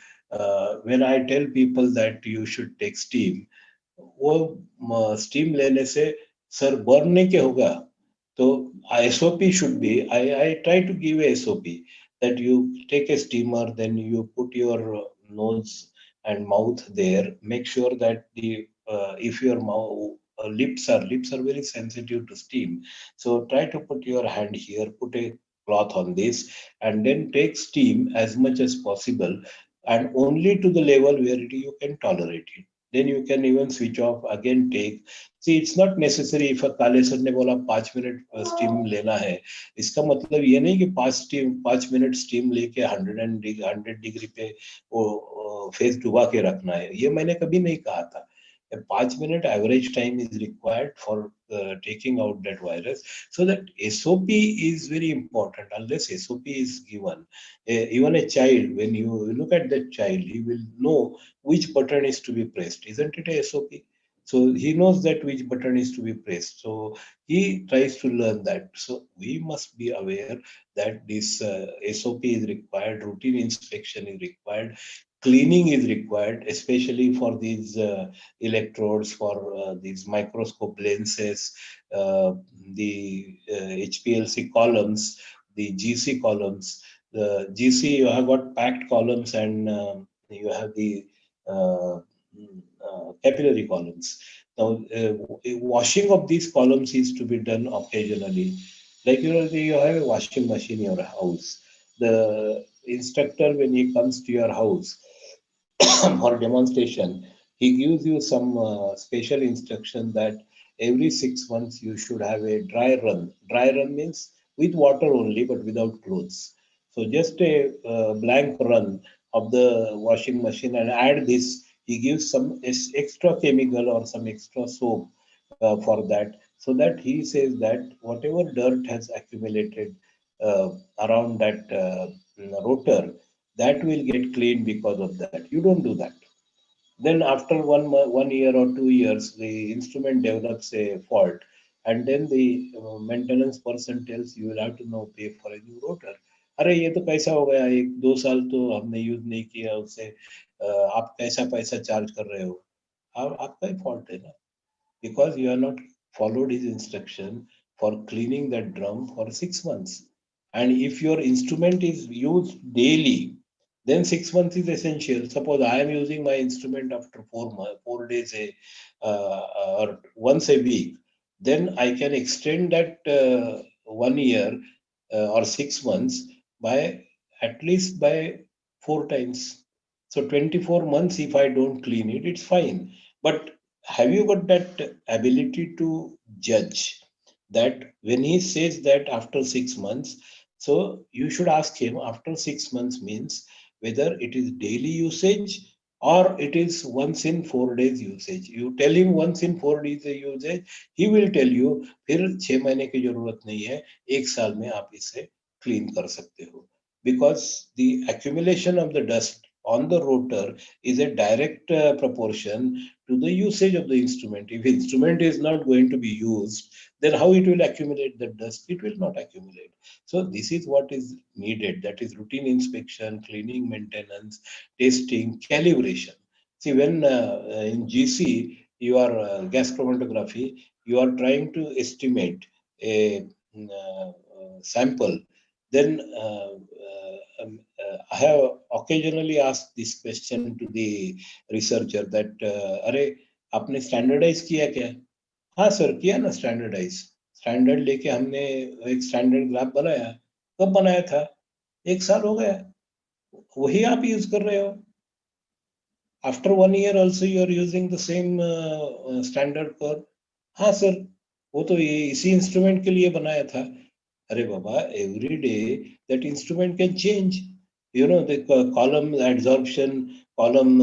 when I tell people that you should take steam, वो steam लेने से sir burn नहीं क्या होगा, तो SOP should be, I try to give a SOP that you take a steamer, then you put your nose and mouth there, make sure that the if your mouth lips are very sensitive to steam, so try to put your hand here, put a cloth on this, and then take steam as much as possible, and only to the level where you can tolerate it. Then you can even switch off, again take. See, it's not necessary if a काले sir ने बोला 5 minute steam लेना है, इसका मतलब ये नहीं कि 5 मिनट स्टीम लेके 100 डिग्री पे वो फेस डुबा के रखना है, ये मैंने कभी नहीं कहा था. A 5 minute average time is required for taking out that virus. So that SOP is very important. Unless SOP is given, even a child, when you look at that child, he will know which button is to be pressed. Isn't it a SOP? So he knows that which button is to be pressed. So he tries to learn that. So we must be aware that this SOP is required, routine inspection is required, cleaning is required, especially for these electrodes, for these microscope lenses, the HPLC columns, the GC columns. The GC, you have got packed columns, and you have the capillary columns. Now, washing of these columns is to be done occasionally. Like you have a washing machine in your house. The instructor, when he comes to your house for demonstration, he gives you some special instruction that every 6 months you should have a dry run. Dry run means with water only, but without clothes. So just a blank run of the washing machine, and add this. He gives some extra chemical or some extra soap for that, so that he says that whatever dirt has accumulated around that rotor, that will get cleaned because of that. You don't do that. Then after 1 year or 2 years, the instrument develops a fault, and then the maintenance person tells you will have to now pay for a new rotor. अरे ये तो कैसा हो गया, 1-2 साल तो हमने use नहीं किया उसे, आप कैसा पैसा चार्ज कर रहे हो? आपका ही फॉल्ट है ना, because you have not followed his instruction for cleaning that drum for 6 months. And if your instrument is used daily, then 6 months is essential. Suppose I am using my instrument after 4 days or once a week, then I can extend that 1 year or 6 months by at least by 4 times. So 24 months, if I don't clean it, it's fine. But have you got that ability to judge that when he says that after 6 months, so you should ask him after 6 months means whether it is daily usage or it is once in 4 days usage. You tell him once in 4 days usage, he will tell you फिर 6 महीने की जरूरत नहीं है, 1 साल में आप इसे क्लीन कर सकते हो. Because the accumulation of the dust on the rotor is a direct proportion to the usage of the instrument. If instrument is not going to be used, then how it will accumulate the dust? It will not accumulate. So this is what is needed. That is routine inspection, cleaning, maintenance, testing, calibration. See, when in GC, you are gas chromatography, you are trying to estimate a sample, then I have occasionally asked this question to the researcher that, अरे आपने standardise किया क्या? हाँ sir किया ना standardise. Standard लेके हमने एक स्टैंडर्ड ग्राफ बनाया. कब बनाया था? 1 साल हो गया. वही आप यूज कर रहे हो. After 1 year also you are using the same standard curve. हाँ सर, वो तो ये इसी इंस्ट्रूमेंट के लिए बनाया था. अरे बाबा, every day that instrument can change. You know, the column adsorption column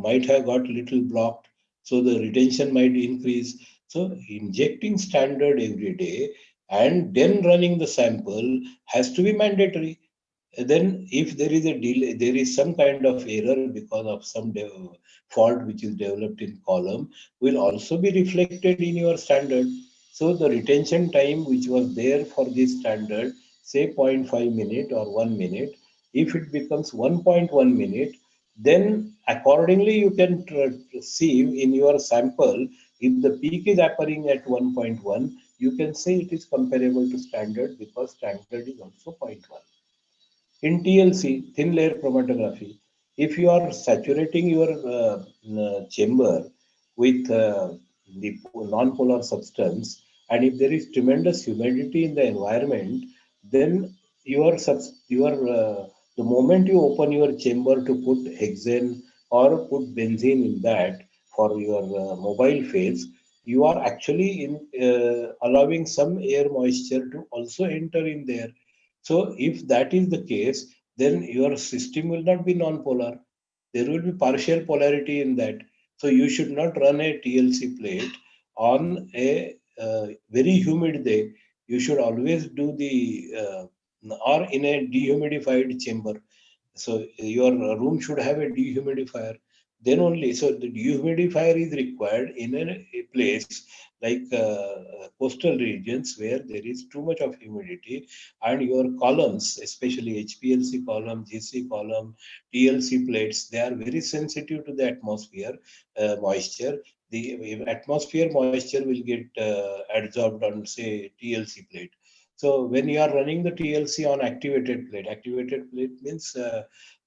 might have got little blocked, so the retention might increase. So injecting standard every day and then running the sample has to be mandatory. Then if there is a delay, there is some kind of error because of some fault which is developed in column, will also be reflected in your standard. So the retention time which was there for this standard, say 0.5 minute or 1 minute, if it becomes 1.1 minute, then accordingly you can see in your sample, if the peak is appearing at 1.1, you can say it is comparable to standard because standard is also zero point 0.1. In TLC, thin layer chromatography, if you are saturating your chamber with the non-polar substance, and if there is tremendous humidity in the environment, then the moment you open your chamber to put hexane or put benzene in that for your mobile phase, you are actually in allowing some air moisture to also enter in there. So if that is the case, then your system will not be non-polar. There will be partial polarity in that. So you should not run a TLC plate on a very humid day. You should always do the or in a dehumidified chamber. So your room should have a dehumidifier. Then only, so the dehumidifier is required in a place like coastal regions where there is too much of humidity, and your columns, especially HPLC column, GC column, TLC plates, they are very sensitive to the atmosphere moisture. The atmosphere moisture will get adsorbed on, say, TLC plate. So when you are running the TLC on activated plate means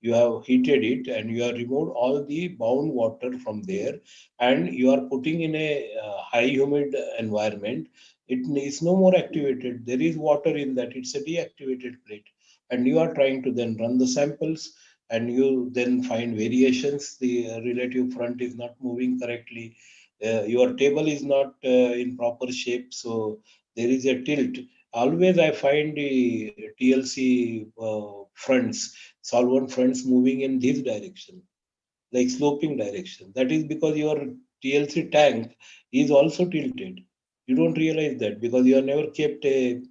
you have heated it and you have removed all the bound water from there, and you are putting in a high humid environment. It is no more activated. There is water in that. It's a deactivated plate, and you are trying to then run the samples, and you then find variations. The relative front is not moving correctly. Your table is not in proper shape, so there is a tilt. Always I find the TLC solvent fronts moving in this direction, like sloping direction. That is because your TLC tank is also tilted. You don't realize that because you have never kept a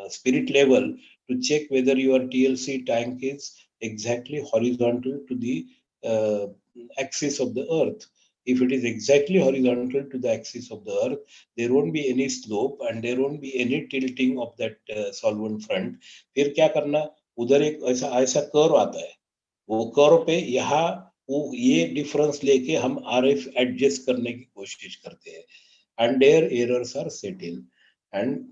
spirit level to check whether your TLC tank is exactly horizontal to the uh, axis of the earth. If it is exactly horizontal to the axis of the earth, there won't be any slope and there won't be any tilting of that solvent front. फिर क्या करना, उधर एक ऐसा ऐसा curve आता है, वो कर्व पे यहाँ वो ये डिफरेंस लेके हम RF एडजस्ट करने की कोशिश करते हैं, and their errors are set in, and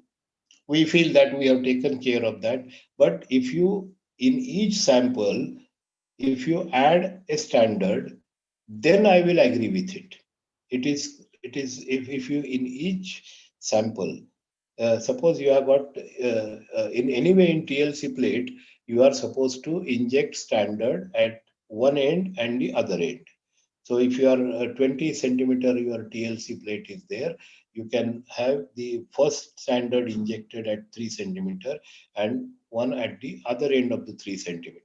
we feel that we have taken care of that. But if you, in each sample, if you add a standard, then I will agree with it. It is if you in each sample, suppose you have got in anyway in TLC plate, you are supposed to inject standard at one end and the other end. So if you are 20 centimeter, your TLC plate is there, you can have the first standard injected at 3 centimeter and one at the other end of the 3 centimeter.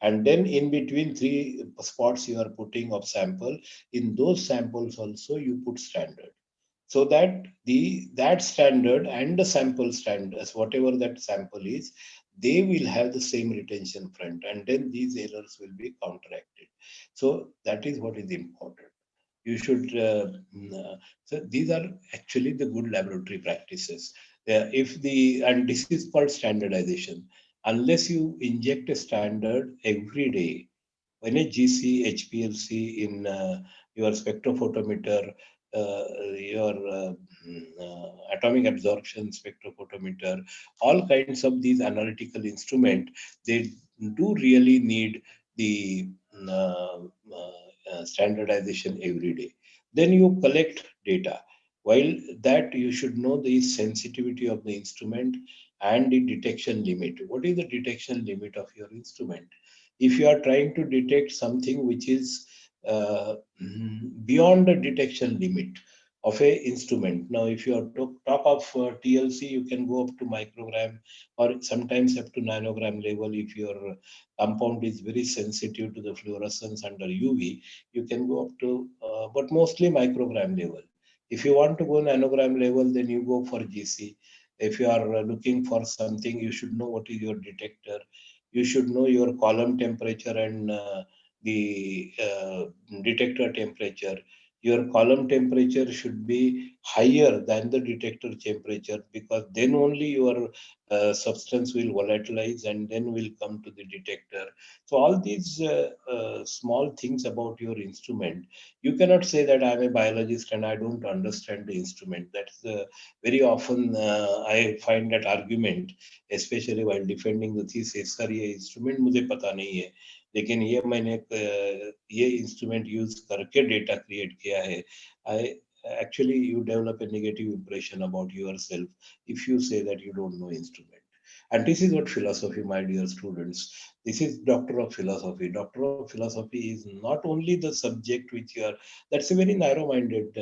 And then in between three spots you are putting of sample, in those samples also you put standard, so that that standard and the sample standards, whatever that sample is, they will have the same retention front, and then these errors will be counteracted. So that is what is important. You should so these are actually the good laboratory practices. If the and this is called standardization. Unless you inject a standard every day, when a GC, HPLC in your spectrophotometer, your atomic absorption spectrophotometer, all kinds of these analytical instruments, they do really need the standardization every day. Then you collect data. While that, you should know the sensitivity of the instrument and the detection limit. What is the detection limit of your instrument? If you are trying to detect something which is beyond the detection limit of a instrument. Now, if you are talk of TLC, you can go up to microgram or sometimes up to nanogram level. If your compound is very sensitive to the fluorescence under UV, you can go up to, but mostly microgram level. If you want to go nanogram level, then you go for GC. If you are looking for something, you should know what is your detector. You should know your column temperature and the detector temperature. Your column temperature should be higher than the detector temperature, because then only your substance will volatilize and then will come to the detector. So all these small things about your instrument, you cannot say that I'm a biologist and I don't understand the instrument. That's very often I find that argument, especially while defending the thesis, sir ये instrument मुझे पता नहीं है, लेकिन ये मैंने ये instrument use करके डेटा क्रिएट किया है. I actually you develop a negative impression about yourself if you say that you don't know instrument. And this is what philosophy, my dear students, this is doctor of philosophy. Doctor of philosophy is not only the subject which you are, that's a very narrow minded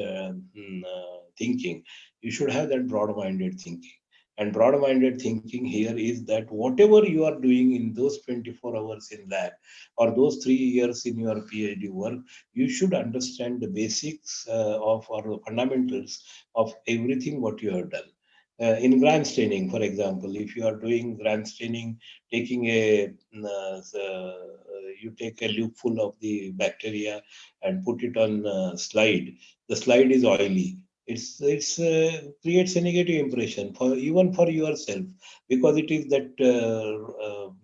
thinking. You should have that broad minded thinking. And broad minded thinking here is that whatever you are doing in those 24 hours in lab or those 3 years in your PhD work, you should understand the basics of or the fundamentals of everything what you have done. In gram staining, for example, if you are doing gram staining, taking you take a loop full of the bacteria and put it on slide. The slide is oily. It's creates a negative impression for even for yourself, because it is that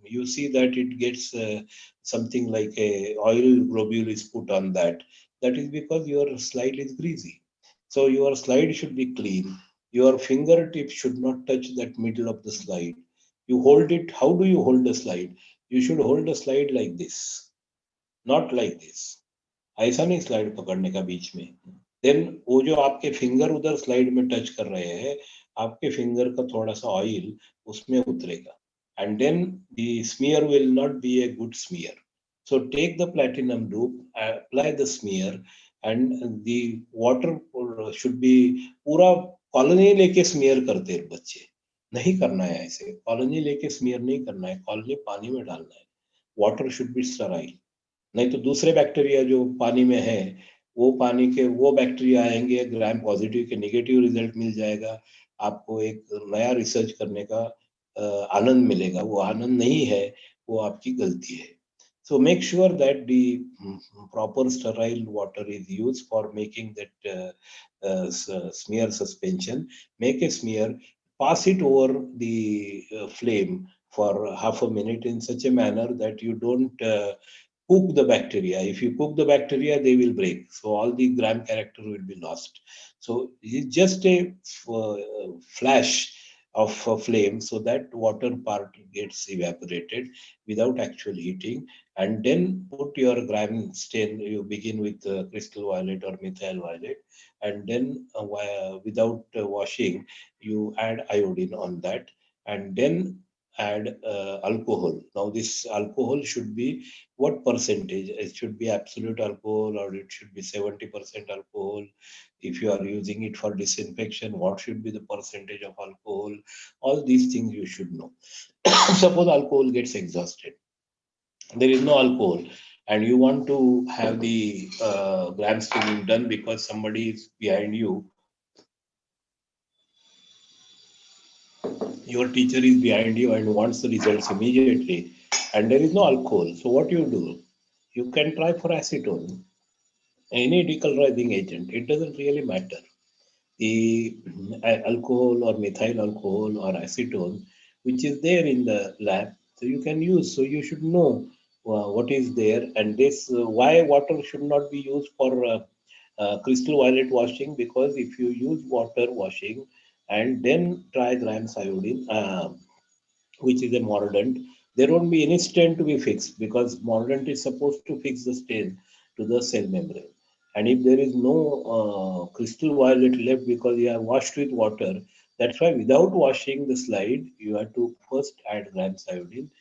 you see that it gets something like a oil globule is put on that. That is because your slide is greasy. So your slide should be clean. Your fingertip should not touch that middle of the slide. You hold it. How do you hold the slide? You should hold the slide like this, not like this. ऐसा नहीं slide पकड़ने का बीच में. Then वो जो आपके finger उधर slide में टच कर रहे हैं, आपके फिंगर का थोड़ा सा ऑयल उसमें उतरेगा. And then the smear will not be a good smear. So take the platinum loop, apply the smear, and the water should be पूरा कॉलोनी लेके स्मीयर करते हैं बच्चे. नहीं करना है ऐसे. कॉलोनी लेके स्मीयर नहीं करना है. कॉलोनी पानी में डालना है. Water should be Sterlite. नहीं तो दूसरे बैक्टीरिया जो पानी में है, वो पानी के वो बैक्टीरिया आएंगे, ग्राम पॉजिटिव के नेगेटिव रिजल्ट मिल जाएगा. आपको एक नया रिसर्च करने का आनंद मिलेगा. वो आनंद नहीं है, वो आपकी गलती है. So make sure that the proper sterile water is used for making that smear suspension. Make a smear, pass it over the flame for half a minute in such a manner that you don't cook the bacteria. If you cook the bacteria, they will break. So all the gram character will be lost. So it's just a flash of a flame so that water part gets evaporated without actual heating. And then put your gram stain. You begin with crystal violet or methyl violet, and then without washing, you add iodine on that, and then add alcohol. Now this alcohol should be what percentage? It should be absolute alcohol, or it should be 70% alcohol. If you are using it for disinfection, what should be the percentage of alcohol? All these things you should know. Suppose alcohol gets exhausted, there is no alcohol, and you want to have the gram staining done because somebody is behind you, your teacher is behind you and wants the results immediately, and there is no alcohol. So what you do? You can try for acetone, any decolorizing agent. It doesn't really matter. The alcohol or methyl alcohol or acetone, which is there in the lab, so you can use. So you should know what is there, and this why water should not be used for crystal violet washing, because if you use water washing and then try grams iodine, which is a mordant, there won't be any stain to be fixed, because mordant is supposed to fix the stain to the cell membrane. And if there is no crystal violet left because you have washed with water, that's why without washing the slide, you have to first add grams iodine,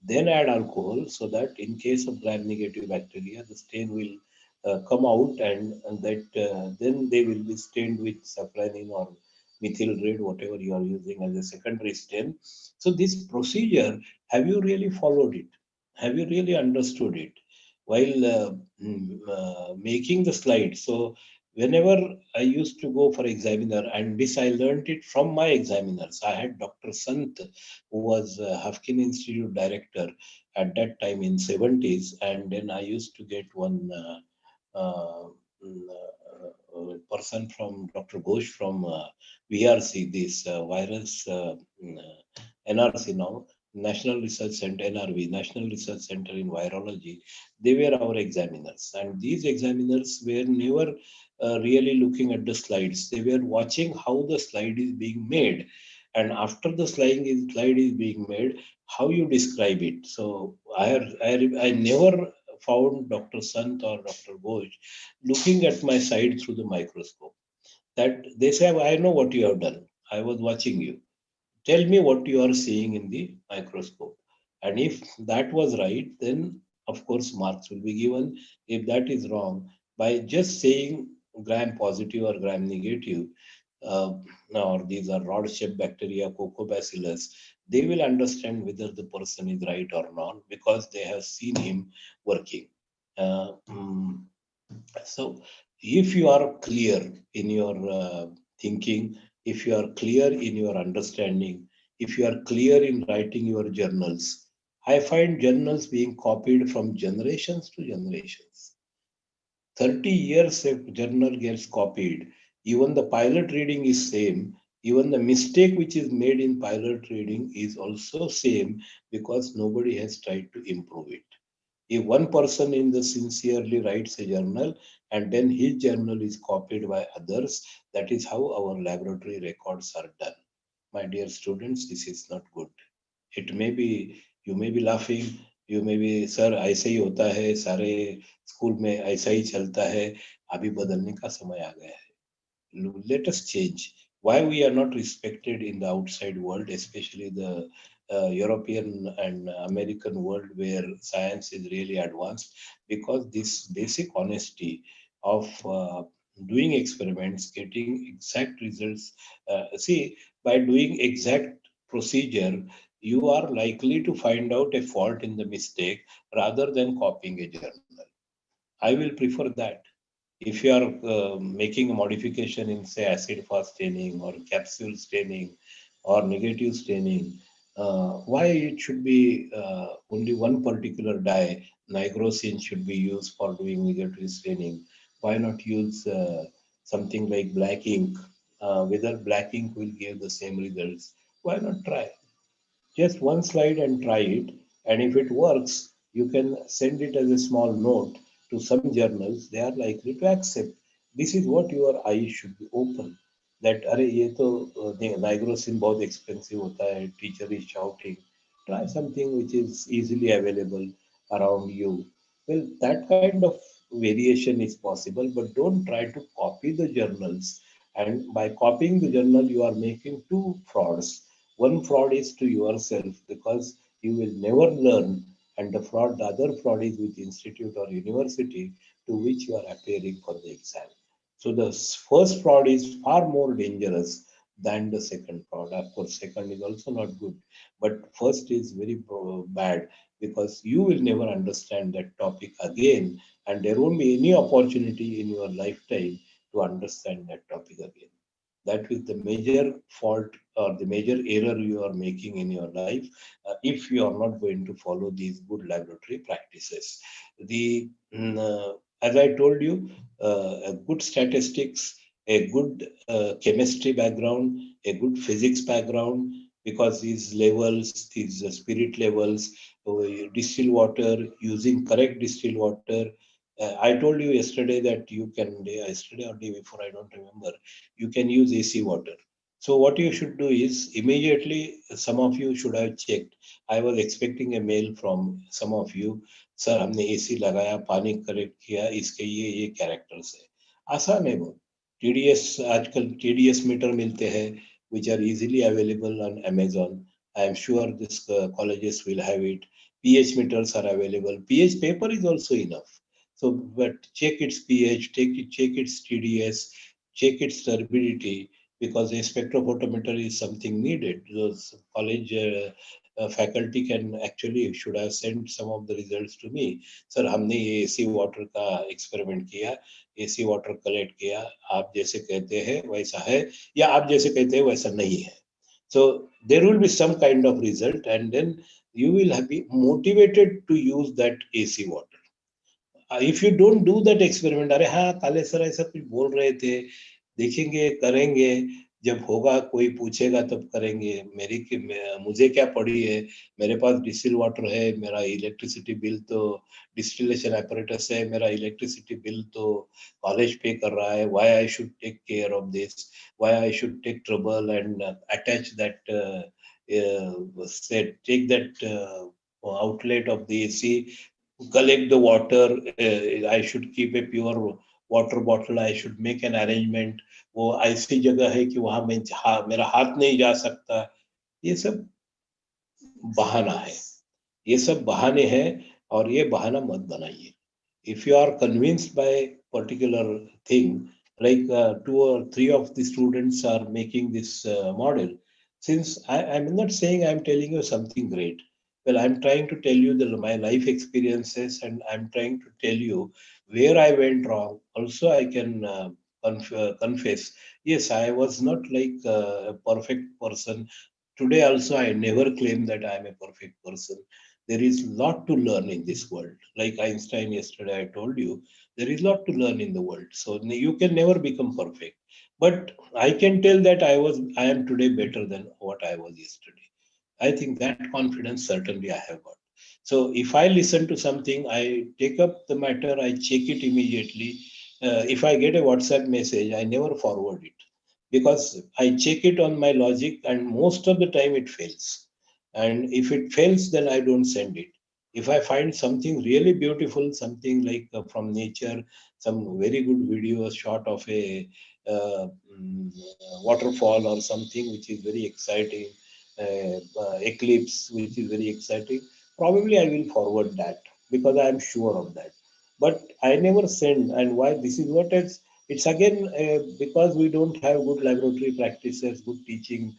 then add alcohol, so that in case of gram negative bacteria, the stain will come out, and that then they will be stained with safranin or methyl red, whatever you are using as a secondary stain. So this procedure, have you really followed it? Have you really understood it while making the slide? So whenever I used to go for examiner, and this I learned it from my examiners. I had Dr. Sant, who was Hafkin Institute director at that time in 70s, and then I used to get one person from Dr. Ghosh from VRC, this virus NRC now, National Research Center, NRV, National Research Center in Virology. They were our examiners, and these examiners were never really looking at the slides. They were watching how the slide is being made, and after the slide is being made, how you describe it. So I never found Dr. Sant or Dr. Ghosh looking at my side through the microscope. that they say, I know what you have done. I was watching you. Tell me what you are seeing in the microscope. And if that was right, then of course marks will be given. If that is wrong, by just saying gram positive or gram negative, uh, or these are rod shaped bacteria, cocobacillus, they will understand whether the person is right or not because they have seen him working. Mm, so, if you are clear in your thinking, if you are clear in your understanding, if you are clear in writing your journals, I find journals being copied from generations to generations. 30 years a journal gets copied. Even the pilot reading is same. Even the mistake which is made in pilot reading is also same because nobody has tried to improve it. If one person in the sincerely writes a journal and then his journal is copied by others, that is how our laboratory records are done. My dear students, this is not good. It may be, you may be laughing, you may be, sir, ऐसे ही होता है, सारे school में ऐसा ही चलता है, अभी बदलने का समय आ गया है. Let us change. Why we are not respected in the outside world, especially the European and American world where science is really advanced? Because this basic honesty of doing experiments, getting exact results. See, by doing exact procedure, you are likely to find out a fault in the mistake rather than copying a journal. I will prefer that. If you are making a modification in, say, acid fast staining or capsule staining or negative staining, why it should be only one particular dye, nigrosin, should be used for doing negative staining? Why not use something like black ink? Whether black ink will give the same results? Why not try? Just one slide and try it. And if it works, you can send it as a small note to some journals. They are likely to accept. This is what your eyes should be open. That अरे ये तो नाइग्रोसिन बहुत expensive होता है. Teacher is shouting. Try something which is easily available around you. Well, that kind of variation is possible, but don't try to copy the journals. And by copying the journal, you are making two frauds. One fraud is to yourself because you will never learn, and the other fraud is with institute or university to which you are appearing for the exam. So the first fraud is far more dangerous than the second fraud. Of course, second is also not good, but first is very bad because you will never understand that topic again, and there won't be any opportunity in your lifetime to understand that topic again. That is the major fault or the major error you are making in your life if you are not going to follow these good laboratory practices. The as I told you, a good statistics, a good chemistry background, a good physics background, because these levels, these spirit levels, distilled water, using correct distilled water. I told you yesterday that you can, yesterday or day before, I don't remember, you can use AC water. So what you should do is immediately, some of you should have checked. I was expecting a mail from some of you, sir हमने AC लगाया, पानी correct किया, इसके ये characters है. आसान है वो. टीडीएस, आजकल टीडीएस मीटर मिलते हैं which are easily available on Amazon. I am sure this colleges will have it. pH meters are available. pH paper is also enough. So, but check its pH, check its TDS, check its turbidity, because a spectrophotometer is something needed. Those college faculty can actually should have sent some of the results to me. Sir हमने ये AC water का experiment किया, AC water collect किया, आप जैसे कहते हैं वैसा है या आप जैसे कहते हैं वैसा नहीं है. So there will be some kind of result, and then you will be motivated to use that AC water. If you don't do that experiment, अरे हाँ काले सर ऐसा कुछ बोल रहे थे, देखेंगे करेंगे, जब होगा कोई पूछेगा तब करेंगे. मुझे क्या पड़ी है, मेरे पास डिस्टिल वाटर है, मेरा इलेक्ट्रिसिटी बिल तो डिस्टिलेशन apparatus है, मेरा इलेक्ट्रिसिटी बिल तो कॉलेज पे कर रहा है. Why I should take care of this? Why I should take trouble and attach that take that outlet of the AC, collect the water. I should keep a pure water bottle, I should make an arrangement. वो ऐसी जगह है कि वहां मैं मेरा हाथ नहीं जा सकता. ये सब बहाना है. ये सब बहाने हैं और ये बहाना मत बनाइए. If you are convinced by particular thing, like two or three of the students are making this model, since I'm not saying I'm telling you something great. Well, I'm trying to tell you my life experiences, and I'm trying to tell you where I went wrong. Also, I can confess, yes, I was not like a perfect person. Today also, I never claim that I am a perfect person. There is a lot to learn in this world. Like Einstein yesterday, I told you, there is a lot to learn in the world. So you can never become perfect. But I can tell that I am today better than what I was yesterday. I think that confidence certainly I have got. So if I listen to something, I take up the matter, I check it immediately. If I get a WhatsApp message, I never forward it because I check it on my logic, and most of the time it fails. And if it fails, then I don't send it. If I find something really beautiful, something like from nature, some very good video shot of a waterfall or something which is very exciting, eclipse which is very exciting, probably I will forward that because I am sure of that. But I never send. And why? This is what it's again because we don't have good laboratory practices, good teaching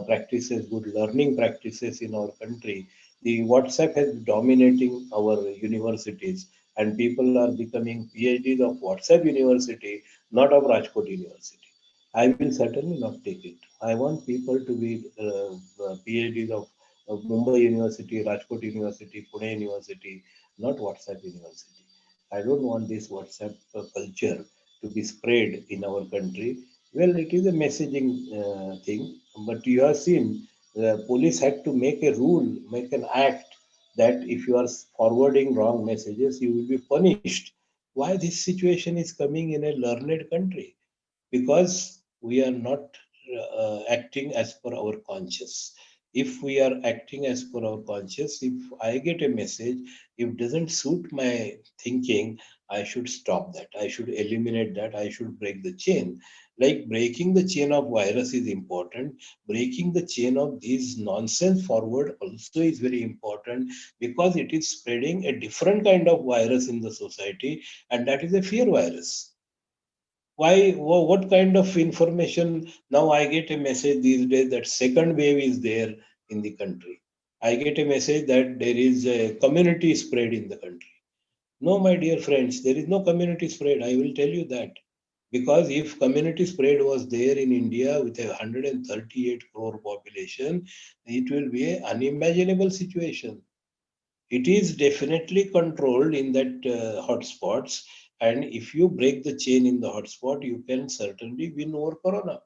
practices, good learning practices in our country. The WhatsApp has dominating our universities, and people are becoming PhDs of WhatsApp University, not of Rajkot University. I will certainly not take it. I want people to be PhDs of Mumbai University, Rajkot University, Pune University, not WhatsApp University. I don't want this WhatsApp culture to be spread in our country. Well, it is a messaging thing, but you have seen the police had to make a rule, make an act that if you are forwarding wrong messages, you will be punished. Why this situation is coming in a learned country? Because we are not acting as per our conscience. If we are acting as per our conscience, if I get a message, if it doesn't suit my thinking, I should stop that. I should eliminate that. I should break the chain. Like breaking the chain of virus is important. Breaking the chain of these nonsense forward also is very important because it is spreading a different kind of virus in the society, and that is a fear virus. Why, what kind of information? Now I get a message these days that second wave is there in the country. I get a message that there is a community spread in the country. No, my dear friends, there is no community spread. I will tell you that. Because if community spread was there in India with a 138 crore population, it will be an unimaginable situation. It is definitely controlled in that hotspots, and if you break the chain in the hotspot, you can certainly win over corona.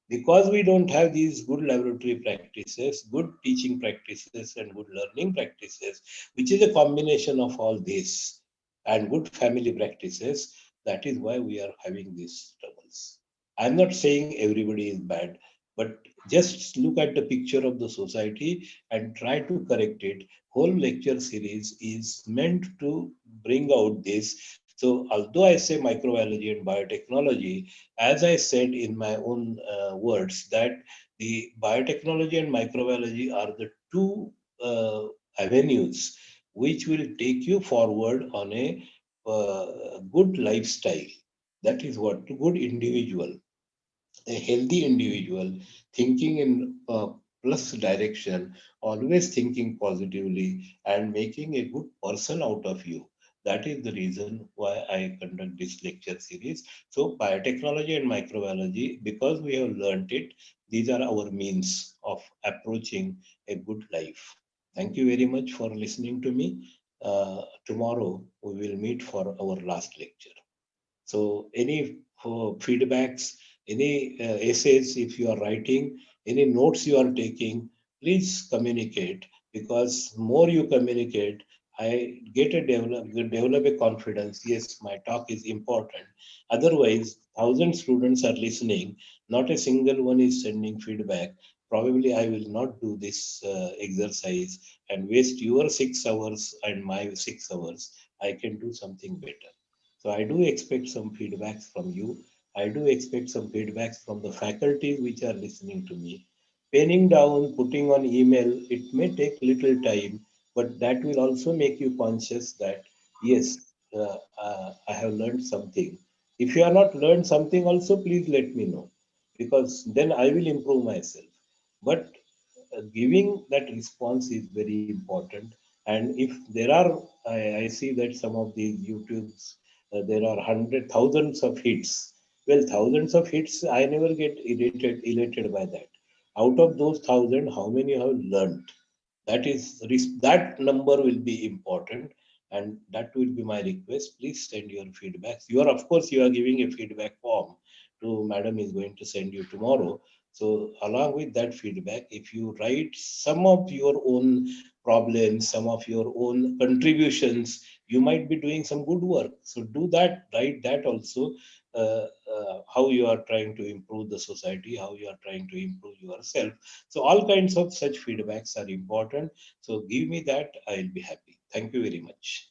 Because we don't have these good laboratory practices, good teaching practices, and good learning practices, which is a combination of all this, and good family practices, that is why we are having these troubles. I'm not saying everybody is bad, but just look at the picture of the society and try to correct it. Whole lecture series is meant to bring out this. So although I say microbiology and biotechnology, as I said in my own words, that the biotechnology and microbiology are the two avenues which will take you forward on a good lifestyle. That is what good individual, a healthy individual, thinking in plus direction, always thinking positively, and making a good person out of you. That is the reason why I conduct this lecture series. So, biotechnology and microbiology, because we have learned it, these are our means of approaching a good life. Thank you very much for listening to me. Tomorrow, we will meet for our last lecture. So any feedbacks, any essays, if you are writing, any notes you are taking, please communicate, because more you communicate, I get a develop a confidence. Yes, my talk is important. Otherwise, 1,000 students are listening. Not a single one is sending feedback. Probably I will not do this exercise and waste your 6 hours and my 6 hours. I can do something better. So I do expect some feedbacks from you. I do expect some feedbacks from the faculties which are listening to me. Penning down, putting on email, it may take little time, but that will also make you conscious that yes, I have learned something. If you have not learned something, also please let me know, because then I will improve myself. But giving that response is very important. And if there are, I see that some of these YouTubes, there are hundred thousands of hits. Well, thousands of hits, I never get elated by that. Out of those thousand, how many have learned? That is that number will be important, and that will be my request. Please send your feedbacks. You are, of course, you are giving a feedback form to madam is going to send you tomorrow. So along with that feedback, if you write some of your own problems, some of your own contributions, you might be doing some good work. So do that, write that also. How you are trying to improve the society, how you are trying to improve yourself. So all kinds of such feedbacks are important. So give me that, I'll be happy. Thank you very much.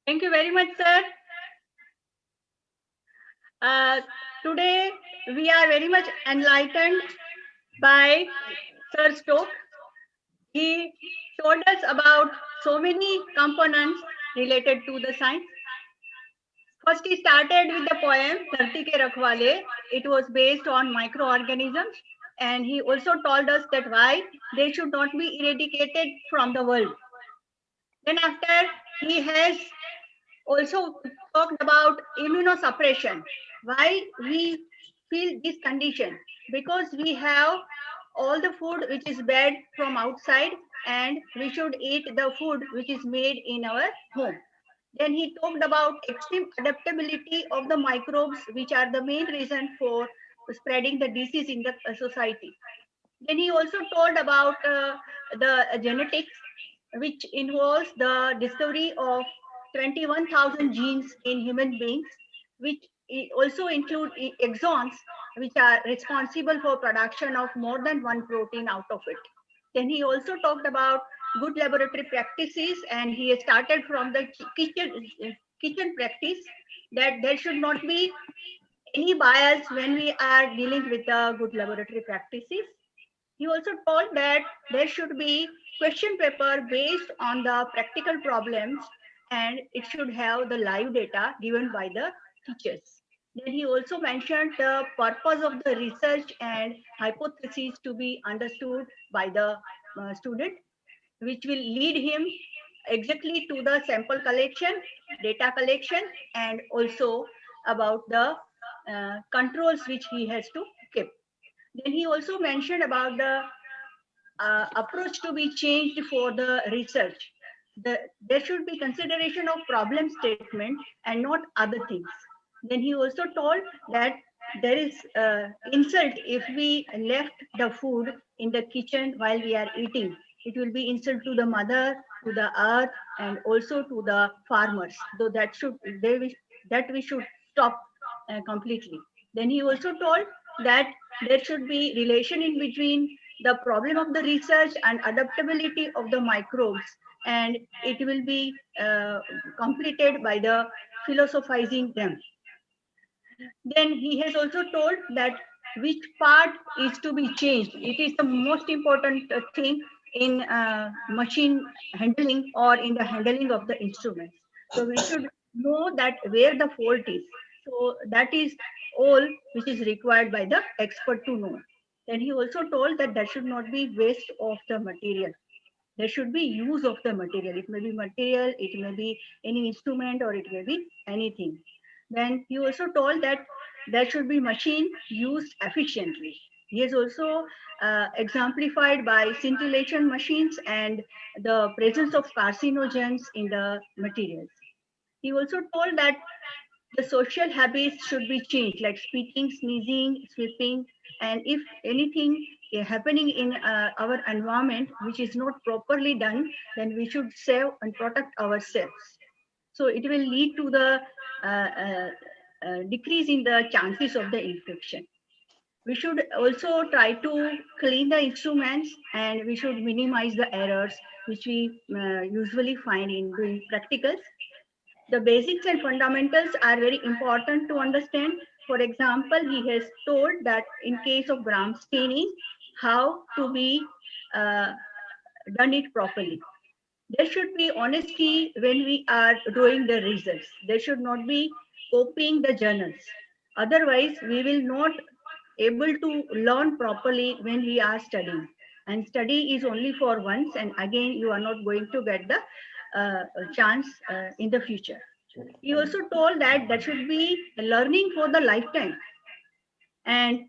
Thank you very much, sir. Today, we are very much enlightened by Sir Stoke. He told us about so many components related to the science. First, he started with the poem Dharti Ke Rakhwale. It was based on microorganisms, and he also told us that why they should not be eradicated from the world. Then, after, he has also talked about immunosuppression. Why we feel this condition? Because we have all the food which is bad from outside, and we should eat the food which is made in our home. Then he talked about extreme adaptability of the microbes, which are the main reason for spreading the disease in the society. Then he also told about the genetics, which involves the discovery of 21,000 genes in human beings, which also include exons, which are responsible for production of more than one protein out of it. Then he also talked about good laboratory practices, and he started from the kitchen practice, that there should not be any bias when we are dealing with the good laboratory practices. He also told that there should be question paper based on the practical problems, and it should have the live data given by the teachers. Then he also mentioned the purpose of the research and hypotheses to be understood by the student, which will lead him exactly to the sample collection, data collection, and also about the controls which he has to keep. Then he also mentioned about the approach to be changed for the research. There should be consideration of problem statement and not other things. Then he also told that there is insult if we left the food in the kitchen while we are eating. It will be insult to the mother, to the earth, and also to the farmers. So that we should stop completely. Then he also told that there should be relation in between the problem of the research and adaptability of the microbes, and it will be completed by the philosophizing them. Then he has also told that which part is to be changed. It is the most important thing in machine handling or in the handling of the instruments. So we should know that where the fault is. So that is all which is required by the expert to know. Then he also told that there should not be waste of the material. There should be use of the material. It may be material, it may be any instrument, or it may be anything. Then he also told that there should be machine used efficiently. He has also exemplified by scintillation machines and the presence of carcinogens in the materials. He also told that the social habits should be changed, like speaking, sneezing, sweeping, and if anything happening in our environment which is not properly done, then we should save and protect ourselves. So it will lead to the decrease in the chances of the infection. We should also try to clean the instruments, and we should minimize the errors which we usually find in doing practicals. The basics and fundamentals are very important to understand. For example, he has told that in case of gram staining, how to be uh, done it properly. There should be honesty when we are doing the results. There should not be copying the journals. Otherwise, we will not able to learn properly when we are studying. And study is only for once, and again, you are not going to get the chance in the future. He also told that there should be learning for the lifetime, and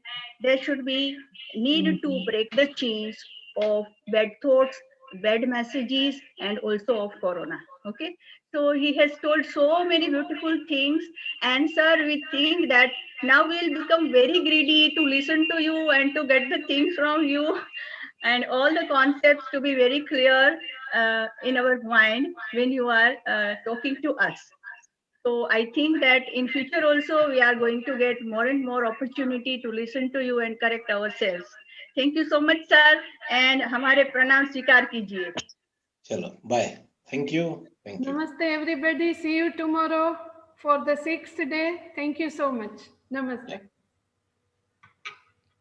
there should be need to break the chains of bad thoughts, bad messages, and also of corona. Okay, so he has told so many beautiful things, and sir, we think that now we'll become very greedy to listen to you and to get the things from you and all the concepts to be very clear in our mind when you are talking to us. So I think that in future also we are going to get more and more opportunity to listen to you and correct ourselves. Thank you so much, sir. And हमारे प्रणाम स्वीकार कीजिए. चलो, bye. Thank you. Thank you. Namaste, everybody. See you tomorrow for the 6th day. Thank you so much. Namaste.